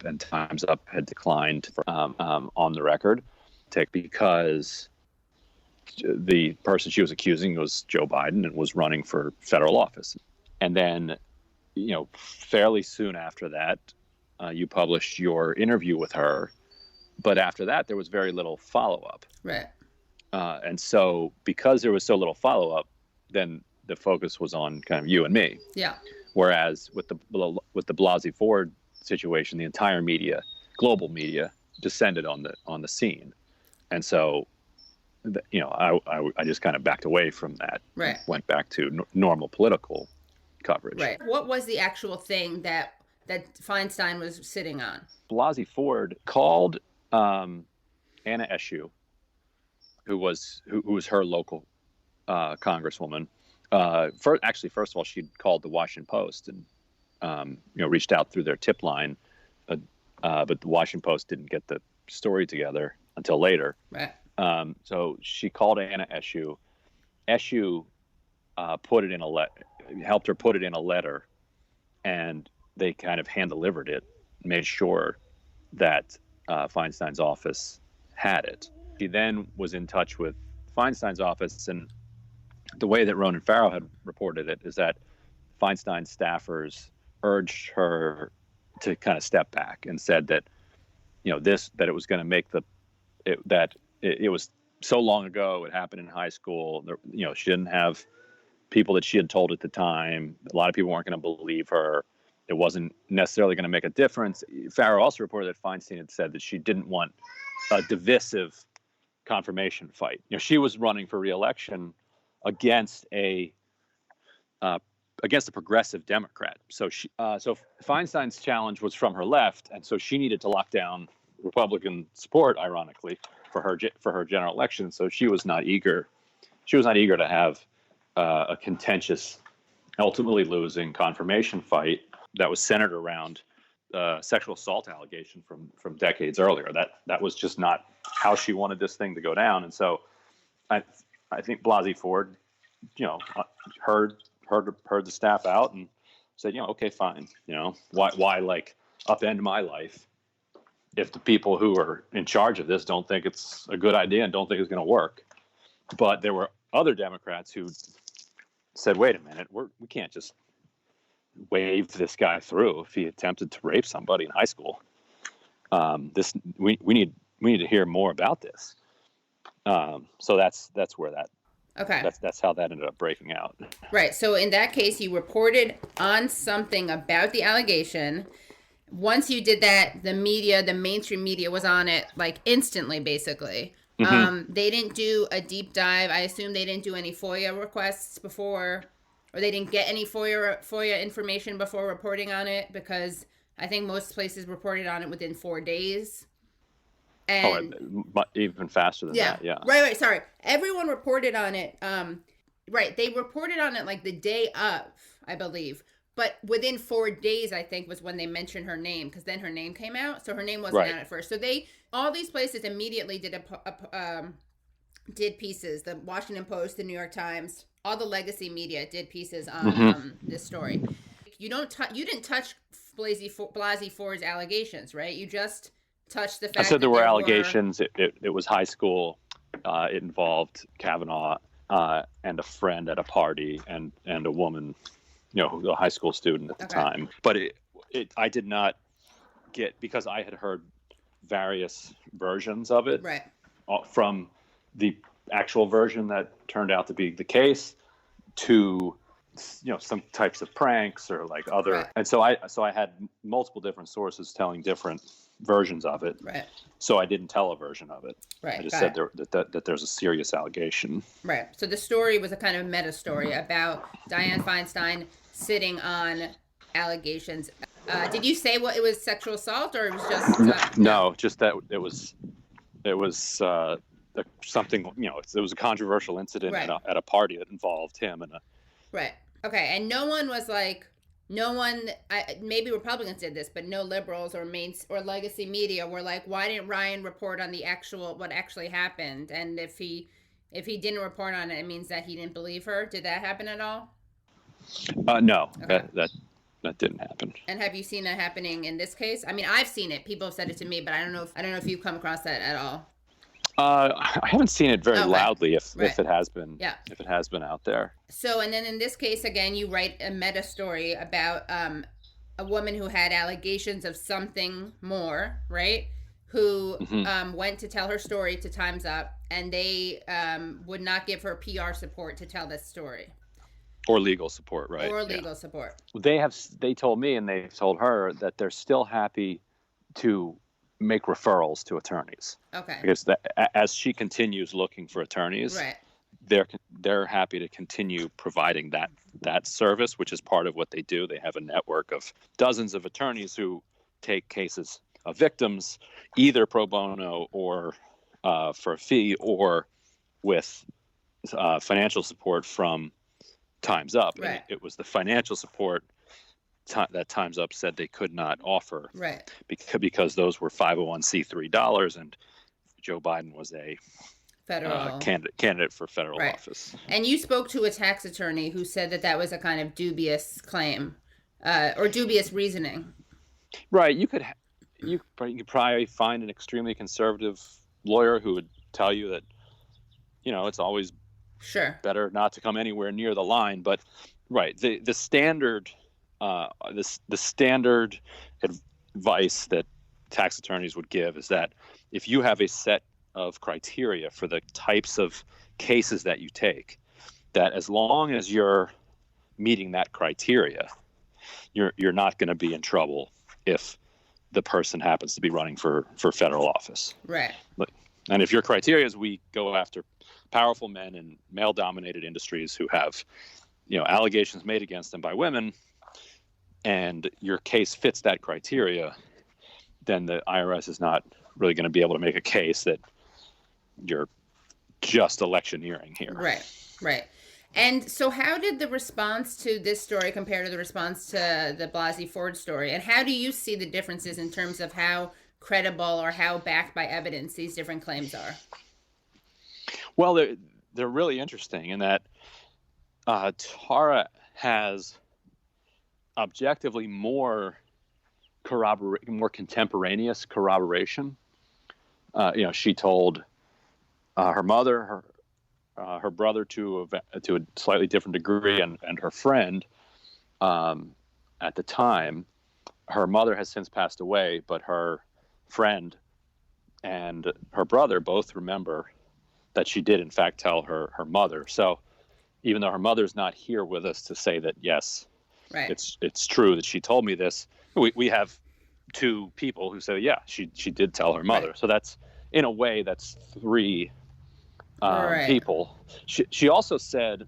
and Time's Up had declined on the record, because the person she was accusing was Joe Biden and was running for federal office. And then, fairly soon after that, you published your interview with her. But after that, there was very little follow-up. Right. And so because there was so little follow-up, then the focus was on kind of you and me. Yeah. Whereas with the Blasey Ford situation, the entire media, global media, descended on the scene. And so, I just kind of backed away from that. Right. Went back to normal political coverage. Right. What was the actual thing that Feinstein was sitting on? Blasey Ford called Anna Eshoo, who was her local congresswoman. First of all, she'd called the Washington Post and reached out through their tip line, but the Washington Post didn't get the story together until later. Right. So she called Anna Eshoo. Eshoo helped her put it in a letter, and they kind of hand-delivered it, made sure that Feinstein's office had it. She then was in touch with Feinstein's office, and the way that Ronan Farrow had reported it is that Feinstein's staffers urged her to kind of step back and said that, that it was going to make it was so long ago, it happened in high school. She didn't have people that she had told at the time. A lot of people weren't going to believe her. It wasn't necessarily going to make a difference. Farrow also reported that Feinstein had said that she didn't want a divisive confirmation fight. She was running for re-election against a progressive Democrat. So Feinstein's challenge was from her left, and so she needed to lock down Republican support, ironically, for her general election. So she was not eager to have a contentious, ultimately losing confirmation fight that was centered around sexual assault allegation from decades earlier. That was just not how she wanted this thing to go down. And so I think Blasey Ford, heard the staff out and said, okay, fine. Why upend my life if the people who are in charge of this don't think it's a good idea and don't think it's going to work. But there were other Democrats who said, wait a minute, we can't just wave this guy through if he attempted to rape somebody in high school. we need to hear more about this. So that's where that. Okay. That's how that ended up breaking out. Right. So in that case, you reported on something about the allegation. Once you did that, the mainstream media was on it like instantly, basically. Mm-hmm. They didn't do a deep dive. I assume they didn't do any FOIA requests before, or they didn't get any FOIA information before reporting on it, because I think most places reported on it within 4 days. And even faster than that. Yeah. Right. Sorry. Everyone reported on it. Right. They reported on it like the day of, I believe. But within 4 days, I think, was when they mentioned her name, because then her name came out. So her name wasn't out at first. So all these places immediately did pieces. The Washington Post, the New York Times, all the legacy media did pieces on this story. You didn't touch Blasey Ford's allegations, right? You just touched the fact. I said there were allegations. It was high school. It involved Kavanaugh and a friend at a party and a woman, a high school student at the time. But I did not get, because I had heard various versions of it, right, from the actual version that turned out to be the case to some types of pranks or like other, right. And so I had multiple different sources telling different versions of it. Right. So I didn't tell a version of it. Right. I just said that there's a serious allegation. Right. So the story was a kind of meta story about Dianne Feinstein sitting on allegations. Did you say what it was, sexual assault, or it was just no, just that it was something, it was a controversial incident, right, at a party that involved him and right. Okay. And maybe Republicans did this, but no liberals or legacy media were like, why didn't Ryan report on what actually happened? And if he didn't report on it, it means that he didn't believe her. Did that happen at all? No, okay. That didn't happen. And have you seen that happening in this case? I mean, I've seen it. People have said it to me, but I don't know if you've come across that at all. I haven't seen it very loudly if it has been, if it has been out there. So, and then in this case, again, you write a meta story about a woman who had allegations of something more, right? Who went to tell her story to Time's Up, and they would not give her PR support to tell this story. Or legal support, right? Or legal support. They told me, and they told her that they're still happy to make referrals to attorneys. Okay. Because as she continues looking for attorneys, right, they're happy to continue providing that service, which is part of what they do. They have a network of dozens of attorneys who take cases of victims, either pro bono or for a fee, or with financial support from Time's Up. Right. And it was the financial support that Time's Up said they could not offer, right, because those were 501c3 dollars, and Joe Biden was a federal candidate for federal office. And you spoke to a tax attorney who said that was a kind of dubious claim, or dubious reasoning. Right. You could probably find an extremely conservative lawyer who would tell you that, it's always better not to come anywhere near the line. But right, the standard the standard advice that tax attorneys would give is that if you have a set of criteria for the types of cases that you take, that as long as you're meeting that criteria, you're not going to be in trouble if the person happens to be running for federal office. Right. And if your criteria is we go after powerful men in male-dominated industries who have, allegations made against them by women, and your case fits that criteria, then the IRS is not really going to be able to make a case that you're just electioneering here. Right. And so how did the response to this story compare to the response to the Blasey Ford story? And how do you see the differences in terms of how credible or how backed by evidence these different claims are? Well, they're really interesting in that Tara has objectively more contemporaneous corroboration. She told her mother, her brother to a slightly different degree, and her friend at the time. Her mother has since passed away, but her friend and her brother both remember that she did in fact tell her mother. So even though her mother's not here with us to say that, yes, Right. it's true that she told me this, we have two people who say, yeah, she did tell her mother. Right. So that's, in a way, that's three Right. people. She also said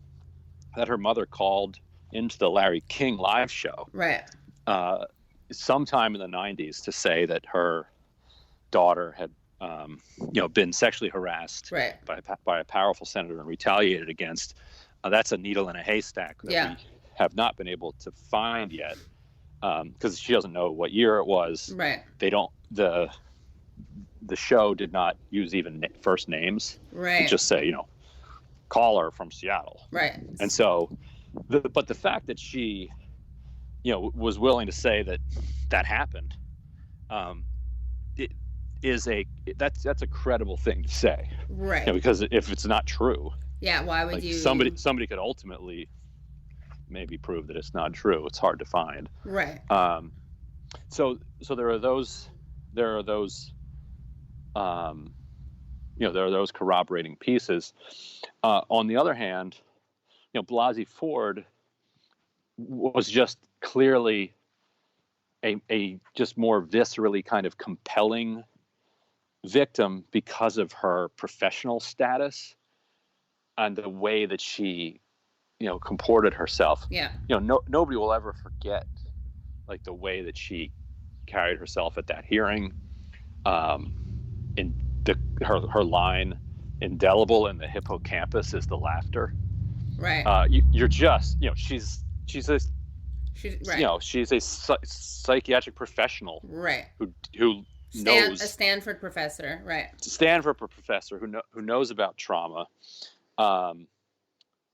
that her mother called into the Larry King live show Right. sometime in the 90s to say that her daughter had been sexually harassed Right. by a powerful senator and retaliated against. That's a needle in a haystack that we have not been able to find yet, because she doesn't know what year it was. Right. They don't. The show did not use even first names. Right. It just say, caller from Seattle. Right. And so, but the fact that she, was willing to say that happened, that's a credible thing to say. Right. Because if it's not true, yeah, why would you? Somebody could ultimately maybe prove that it's not true. It's hard to find. Right. So there are those. There are those corroborating pieces. On the other hand, Blasey Ford was just clearly a just more viscerally kind of compelling victim because of her professional status and the way that she, comported herself. Yeah. Nobody will ever forget like the way that she carried herself at that hearing. In her line, indelible in the hippocampus is the laughter. Right. You're just, she's right. She's a psychiatric professional. Right. Who knows, a Stanford professor. Right. Stanford professor who knows about trauma.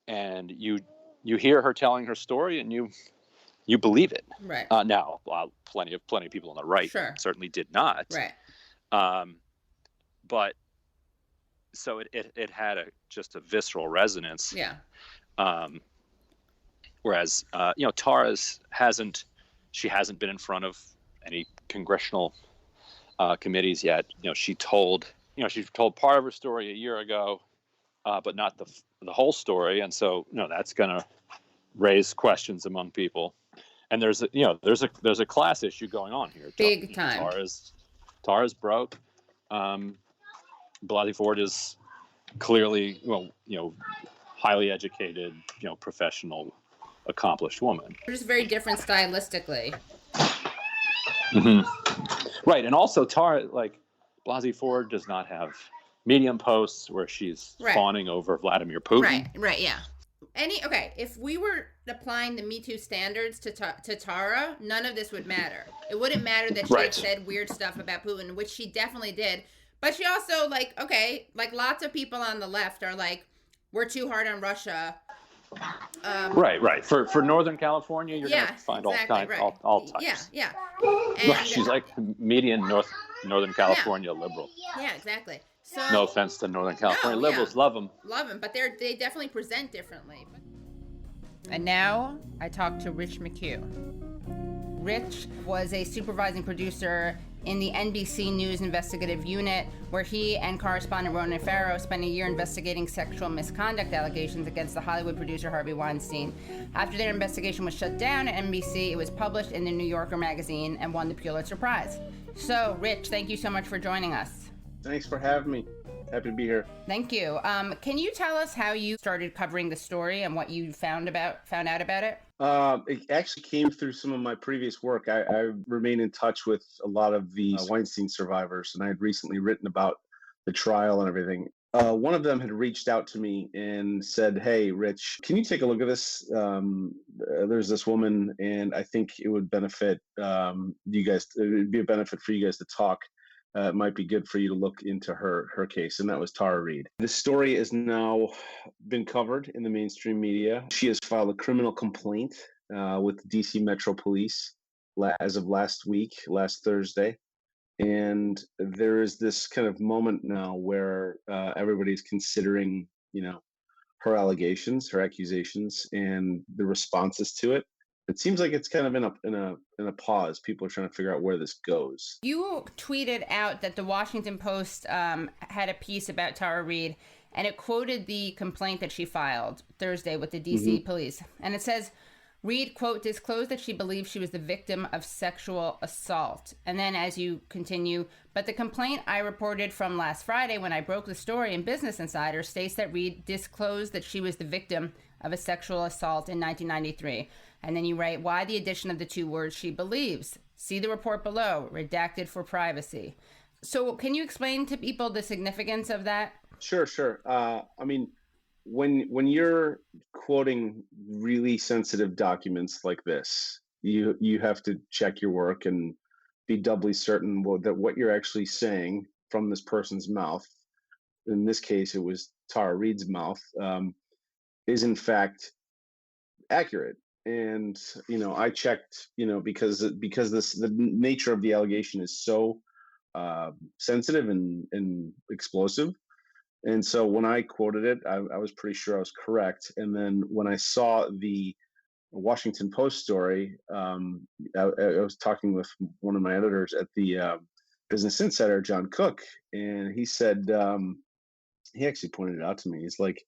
And you hear her telling her story and you believe it. Right. Now, plenty of people on the right certainly did not. Right. But so it had just a visceral resonance. Yeah. Whereas Tara's hasn't been in front of any congressional committees yet. She told part of her story a year ago, but not the whole story, and so that's gonna raise questions among people. And there's a class issue going on here. Big time. Tara's broke. Blasey Ford is clearly, highly educated, professional, accomplished woman. They're just very different stylistically. Mm-hmm. Right, and also Tara, like Blasey Ford, does not have Medium posts where she's fawning over Vladimir Putin. Right, yeah. If we were applying the Me Too standards to Tara, none of this would matter. It wouldn't matter that she had said weird stuff about Putin, which she definitely did. But she also, lots of people on the left are like, we're too hard on Russia. Right. For Northern California, you're going to find all types. Yeah. And, she's like median Northern California liberal. Yeah, exactly. So, no offense to Northern California liberals, love them. Love them, but they definitely present differently. And now I talk to Rich McHugh. Rich was a supervising producer in the NBC News investigative unit, where he and correspondent Ronan Farrow spent a year investigating sexual misconduct allegations against the Hollywood producer Harvey Weinstein. After their investigation was shut down at NBC, it was published in the New Yorker magazine and won the Pulitzer Prize. So, Rich, thank you so much for joining us. Thanks for having me. Happy to be here. Thank you. Can you tell us how you started covering the story and what you found out about it? It actually came through some of my previous work. I remain in touch with a lot of the Weinstein survivors, and I had recently written about the trial and everything. One of them had reached out to me and said, "Hey, Rich, can you take a look at this? There's this woman, and I think it would benefit you guys. It would be a benefit for you guys to talk. It might be good for you to look into her case," and that was Tara Reade. This story has now been covered in the mainstream media. She has filed a criminal complaint with the DC Metro Police as of last Thursday. And there is this kind of moment now where everybody's considering, her allegations, her accusations, and the responses to it. it seems like it's kind of in a pause. People are trying to figure out where this goes. You tweeted out that the Washington Post had a piece about Tara Reade, and it quoted the complaint that she filed Thursday with the D.C. police. And it says, Reade, quote, disclosed that she believed she was the victim of sexual assault. And then as you continue, but the complaint I reported from last Friday when I broke the story in Business Insider states that Reade disclosed that she was the victim of a sexual assault in 1993. And then you write, why the addition of the two words she believes? See the report below, redacted for privacy. So can you explain to people the significance of that? Sure. I mean, when you're quoting really sensitive documents like this, you have to check your work and be doubly certain that what you're actually saying from this person's mouth, in this case it was Tara Reade's mouth, is in fact accurate. And I checked, because the nature of the allegation is so sensitive and explosive. And so when I quoted it, I was pretty sure I was correct. And then when I saw the Washington Post story, I was talking with one of my editors at the Business Insider, John Cook, and he said, he actually pointed it out to me. He's like,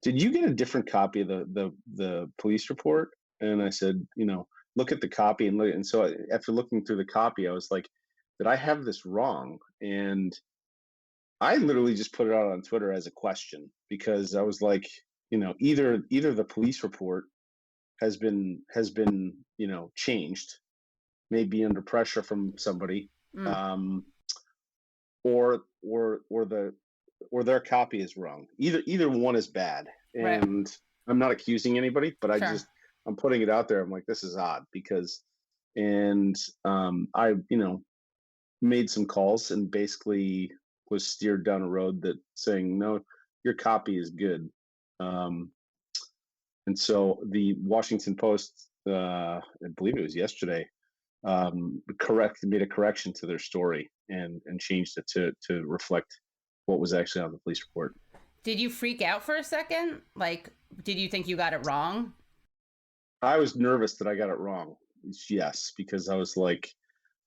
"Did you get a different copy of the police report?" And I said, look at the copy and look. And so after looking through the copy, I was like, "Did I have this wrong?" And I literally just put it out on Twitter as a question, because I was like, either the police report has been changed, maybe under pressure from somebody, or their copy is wrong. Either one is bad, and right. I'm not accusing anybody, but sure. I'm putting it out there. I'm like, this is odd, because, and I made some calls and basically was steered down a road that saying, no, your copy is good. And so the Washington Post, I believe it was yesterday, made a correction to their story and changed it to reflect what was actually on the police report. Did you freak out for a second? Like, did you think you got it wrong? I was nervous that I got it wrong. Yes, because I was like,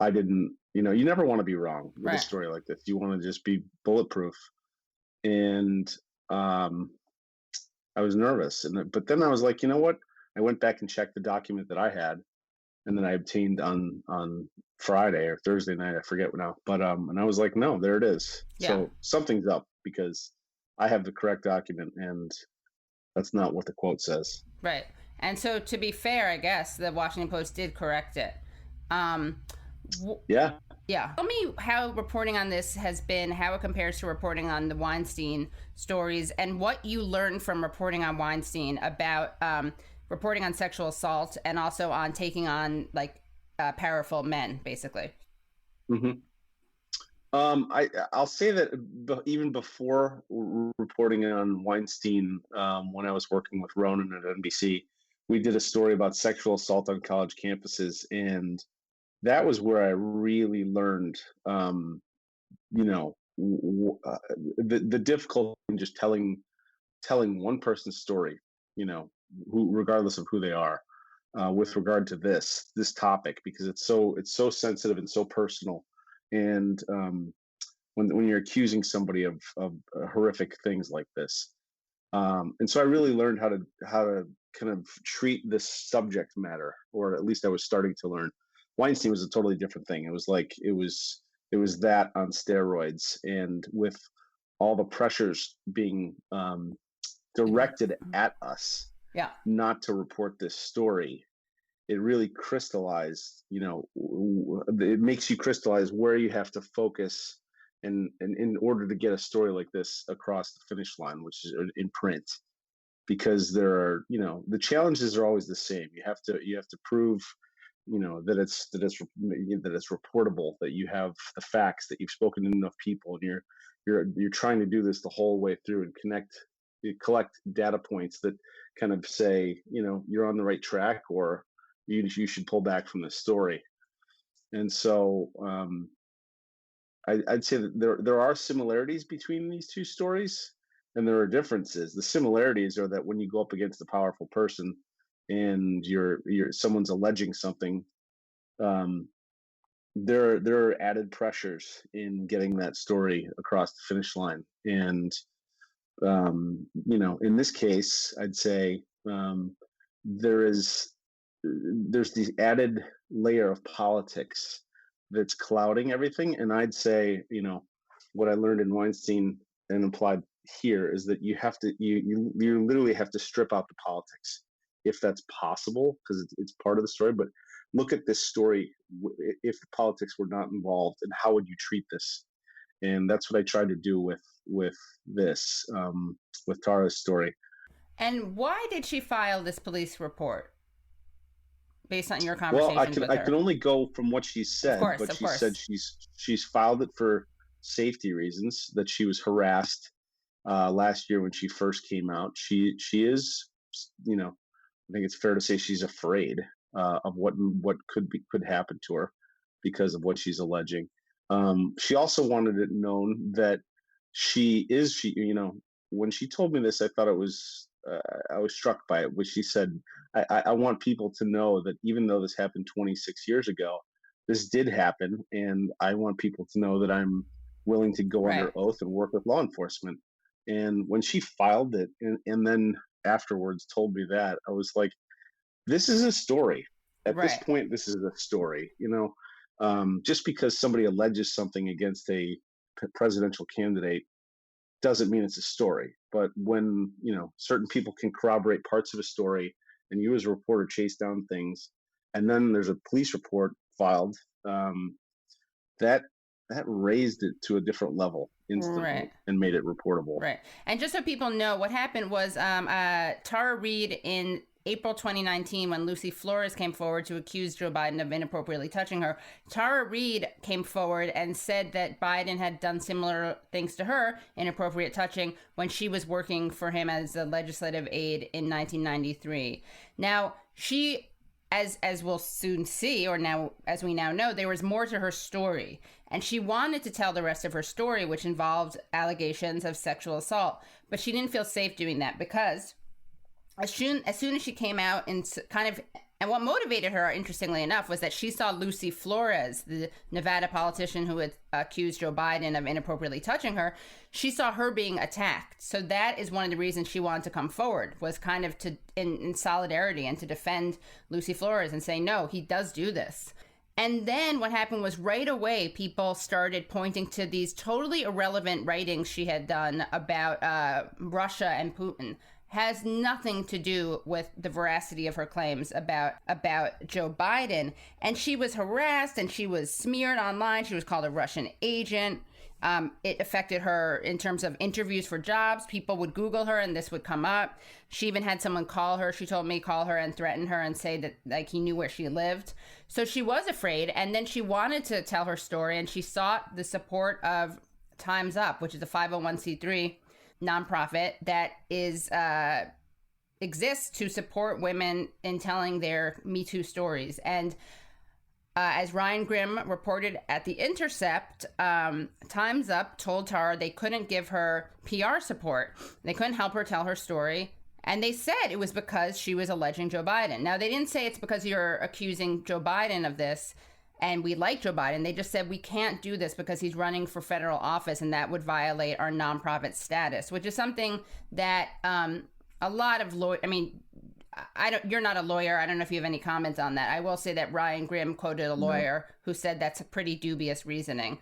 I didn't, you never want to be wrong with right. a story like this. You want to just be bulletproof. And I was nervous. But then I was like, you know what? I went back and checked the document that I had, and then I obtained on Friday or Thursday night, I forget now. But and I was like, no, there it is. Yeah. So something's up, because I have the correct document, and that's not what the quote says. Right. And so, to be fair, I guess the Washington Post did correct it. Yeah. Tell me how reporting on this has been, how it compares to reporting on the Weinstein stories, and what you learned from reporting on Weinstein about reporting on sexual assault, and also on taking on powerful men, basically. Mm-hmm. I'll say that even before reporting on Weinstein, when I was working with Ronan at NBC, we did a story about sexual assault on college campuses, and that was where I really learned, the difficulty in just telling one person's story, regardless of who they are, with regard to this topic, because it's so sensitive and so personal. And when you're accusing somebody of horrific things like this, and so I really learned how to kind of treat this subject matter, or at least I was starting to learn. Weinstein was a totally different thing. It was like it was that on steroids, and with all the pressures being directed at us, not to report this story. It really crystallized, it makes you crystallize where you have to focus, and in order to get a story like this across the finish line, which is in print, because there are, the challenges are always the same. You have to prove, that it's reportable, that you have the facts, that you've spoken to enough people, and you're trying to do this the whole way through and collect data points that kind of say, you're on the right track, or you should pull back from the story. And so I'd say that there are similarities between these two stories, and there are differences. The similarities are that when you go up against a powerful person, and someone's alleging something, um, there are added pressures in getting that story across the finish line. And in this case, I'd say there is there's the added layer of politics that's clouding everything. And I'd say, what I learned in Weinstein and applied here is that you have to you literally have to strip out the politics if that's possible, because it's part of the story. But look at this story if the politics were not involved, and how would you treat this? And that's what I tried to do with this with Tara's story. And why did she file this police report? Based on your conversation with her. I can only go from what she said, Of course. Said she's filed it for safety reasons, that she was harassed last year when she first came out. She is, I think it's fair to say she's afraid of what could happen to her because of what she's alleging. She also wanted it known that when she told me this, I thought it was I was struck by it, which she said, I want people to know that even though this happened 26 years ago, this did happen, and I want people to know that I'm willing to go under oath and work with law enforcement. And when she filed it and then afterwards told me that, I was like, this is a story. At this point, this is a story. Just because somebody alleges something against a presidential candidate doesn't mean it's a story. But when certain people can corroborate parts of a story, and you as a reporter chase down things, and then there's a police report filed, that raised it to a different level instantly and made it reportable. Right. And just so people know, what happened was Tara Reade in April 2019, when Lucy Flores came forward to accuse Joe Biden of inappropriately touching her, Tara Reade came forward and said that Biden had done similar things to her, inappropriate touching, when she was working for him as a legislative aide in 1993. Now, she, as we'll soon see, or now as we now know, there was more to her story. And she wanted to tell the rest of her story, which involved allegations of sexual assault. But she didn't feel safe doing that because as soon as she came out and what motivated her, interestingly enough, was that she saw Lucy Flores, the Nevada politician who had accused Joe Biden of inappropriately touching her. She saw her being attacked. So that is one of the reasons she wanted to come forward, was kind of in solidarity and to defend Lucy Flores and say, no, he does do this. And then what happened was right away, people started pointing to these totally irrelevant writings she had done about Russia and Putin. Has nothing to do with the veracity of her claims about Joe Biden. And she was harassed and she was smeared online. She was called a Russian agent. It affected her in terms of interviews for jobs. People would Google her and this would come up. She even had someone call her. She told me call her and threaten her and say that like he knew where she lived. So she was afraid. And then she wanted to tell her story, and she sought the support of Time's Up, which is a 501c3 nonprofit that exists to support women in telling their Me Too stories. And as Ryan Grimm reported at The Intercept, Time's Up told Tara they couldn't give her PR support. They couldn't help her tell her story. And they said it was because she was alleging Joe Biden. Now, they didn't say it's because you're accusing Joe Biden of this and we like Joe Biden. They just said we can't do this because he's running for federal office and that would violate our nonprofit status, which is something that a lot of lawyers, you're not a lawyer. I don't know if you have any comments on that. I will say that Ryan Grimm quoted a lawyer who said that's a pretty dubious reasoning.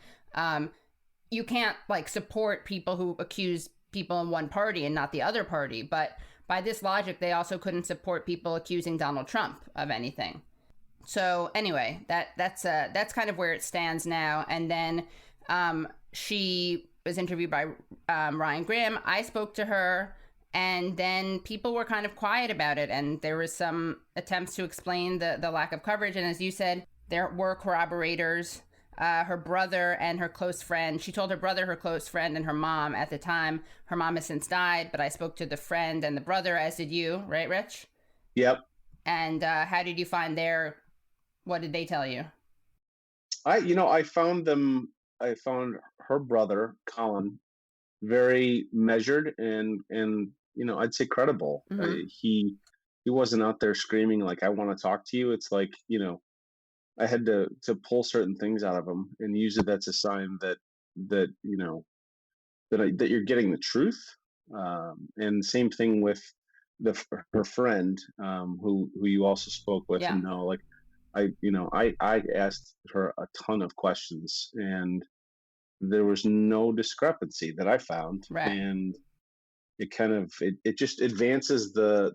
You can't support people who accuse people in one party and not the other party. But by this logic, they also couldn't support people accusing Donald Trump of anything. So anyway, that's kind of where it stands now. And then she was interviewed by Ryan Grimm. I spoke to her, and then people were kind of quiet about it. And there was some attempts to explain the lack of coverage. And as you said, there were corroborators. Her brother and her close friend. She told her brother, her close friend, and her mom at the time. Her mom has since died, but I spoke to the friend and the brother, as did you, right, Rich? Yep. And how did you find what did they tell you? I found her brother, Colin, very measured and I'd say credible. Mm-hmm. he wasn't out there screaming like, I want to talk to you. It's like, I had to pull certain things out of him, and usually that's a sign that that you're getting the truth. And same thing with her friend, who you also spoke with, Yeah. and like I asked her a ton of questions, and there was no discrepancy that I found, Right. and it kind of it just advances the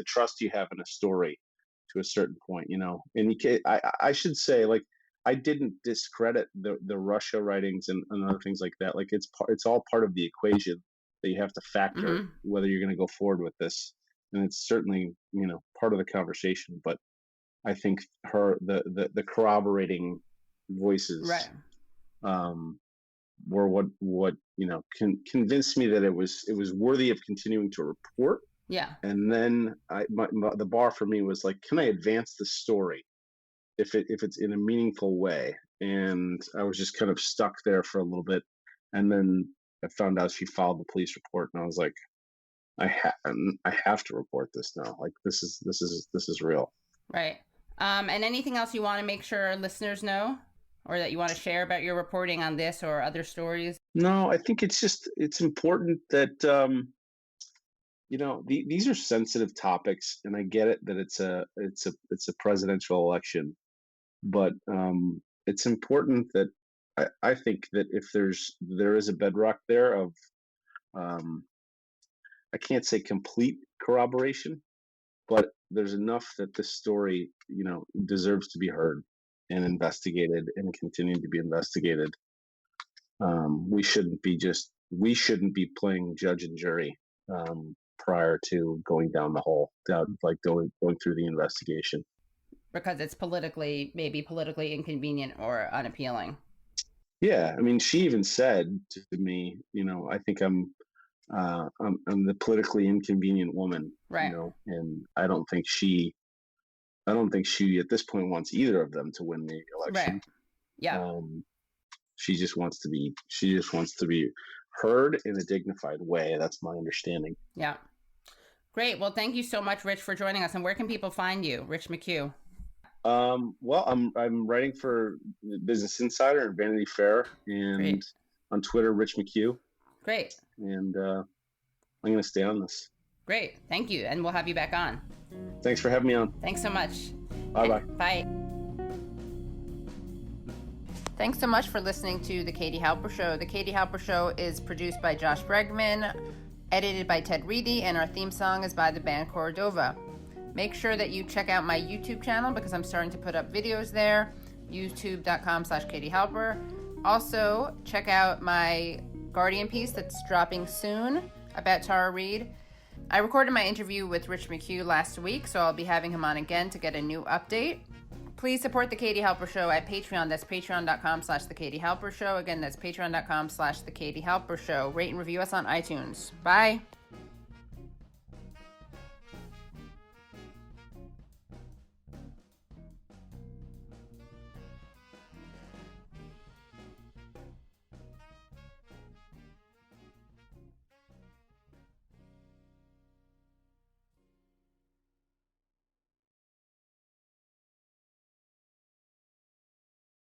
trust you have in a story to a certain point, And I should say, like, I didn't discredit the Russia writings and other things like that. Like, it's all part of the equation that you have to factor whether you're going to go forward with this, and it's certainly part of the conversation. But I think the corroborating voices, Right. were what convinced me that it was worthy of continuing to report. Yeah. And then the bar for me was like, can I advance the story if it's in a meaningful way? And I was just kind of stuck there for a little bit, and then I found out she filed the police report, and I was like, I have to report this now. Like, this is real. Right. And anything else you want to make sure listeners know, or that you want to share about your reporting on this or other stories? No, I think it's important that these are sensitive topics, and I get it that it's a presidential election, but it's important that I think that if there is a bedrock there of I can't say complete corroboration, but there's enough that this story deserves to be heard and investigated and continue to be investigated. We shouldn't be playing judge and jury prior to going down the hole, like going through the investigation, because it's maybe politically inconvenient or unappealing. Yeah, I mean, she even said to me, I think I'm the politically inconvenient woman, right? And I don't think she at this point wants either of them to win the election. Right. Yeah. She just wants to be heard in a dignified way. That's my understanding. Yeah. Great. Well, thank you so much, Rich, for joining us. And where can people find you, Rich McHugh? Well, I'm writing for Business Insider and Vanity Fair, and Great. On Twitter, Rich McHugh. Great. And I'm going to stay on this. Great. Thank you. And we'll have you back on. Thanks for having me on. Thanks so much. Bye-bye. Bye. Thanks so much for listening to The Katie Halper Show. The Katie Halper Show is produced by Josh Bregman, edited by Ted Reade, and our theme song is by the band Cordova. Make sure that you check out my YouTube channel because I'm starting to put up videos there, youtube.com/Katie Halper. Also, check out my Guardian piece that's dropping soon about Tara Reade. I recorded my interview with Rich McHugh last week, so I'll be having him on again to get a new update. Please support The Katie Halper Show at Patreon. That's patreon.com/The Katie Halper Show. Again, that's patreon.com/The Katie Halper Show. Rate and review us on iTunes. Bye.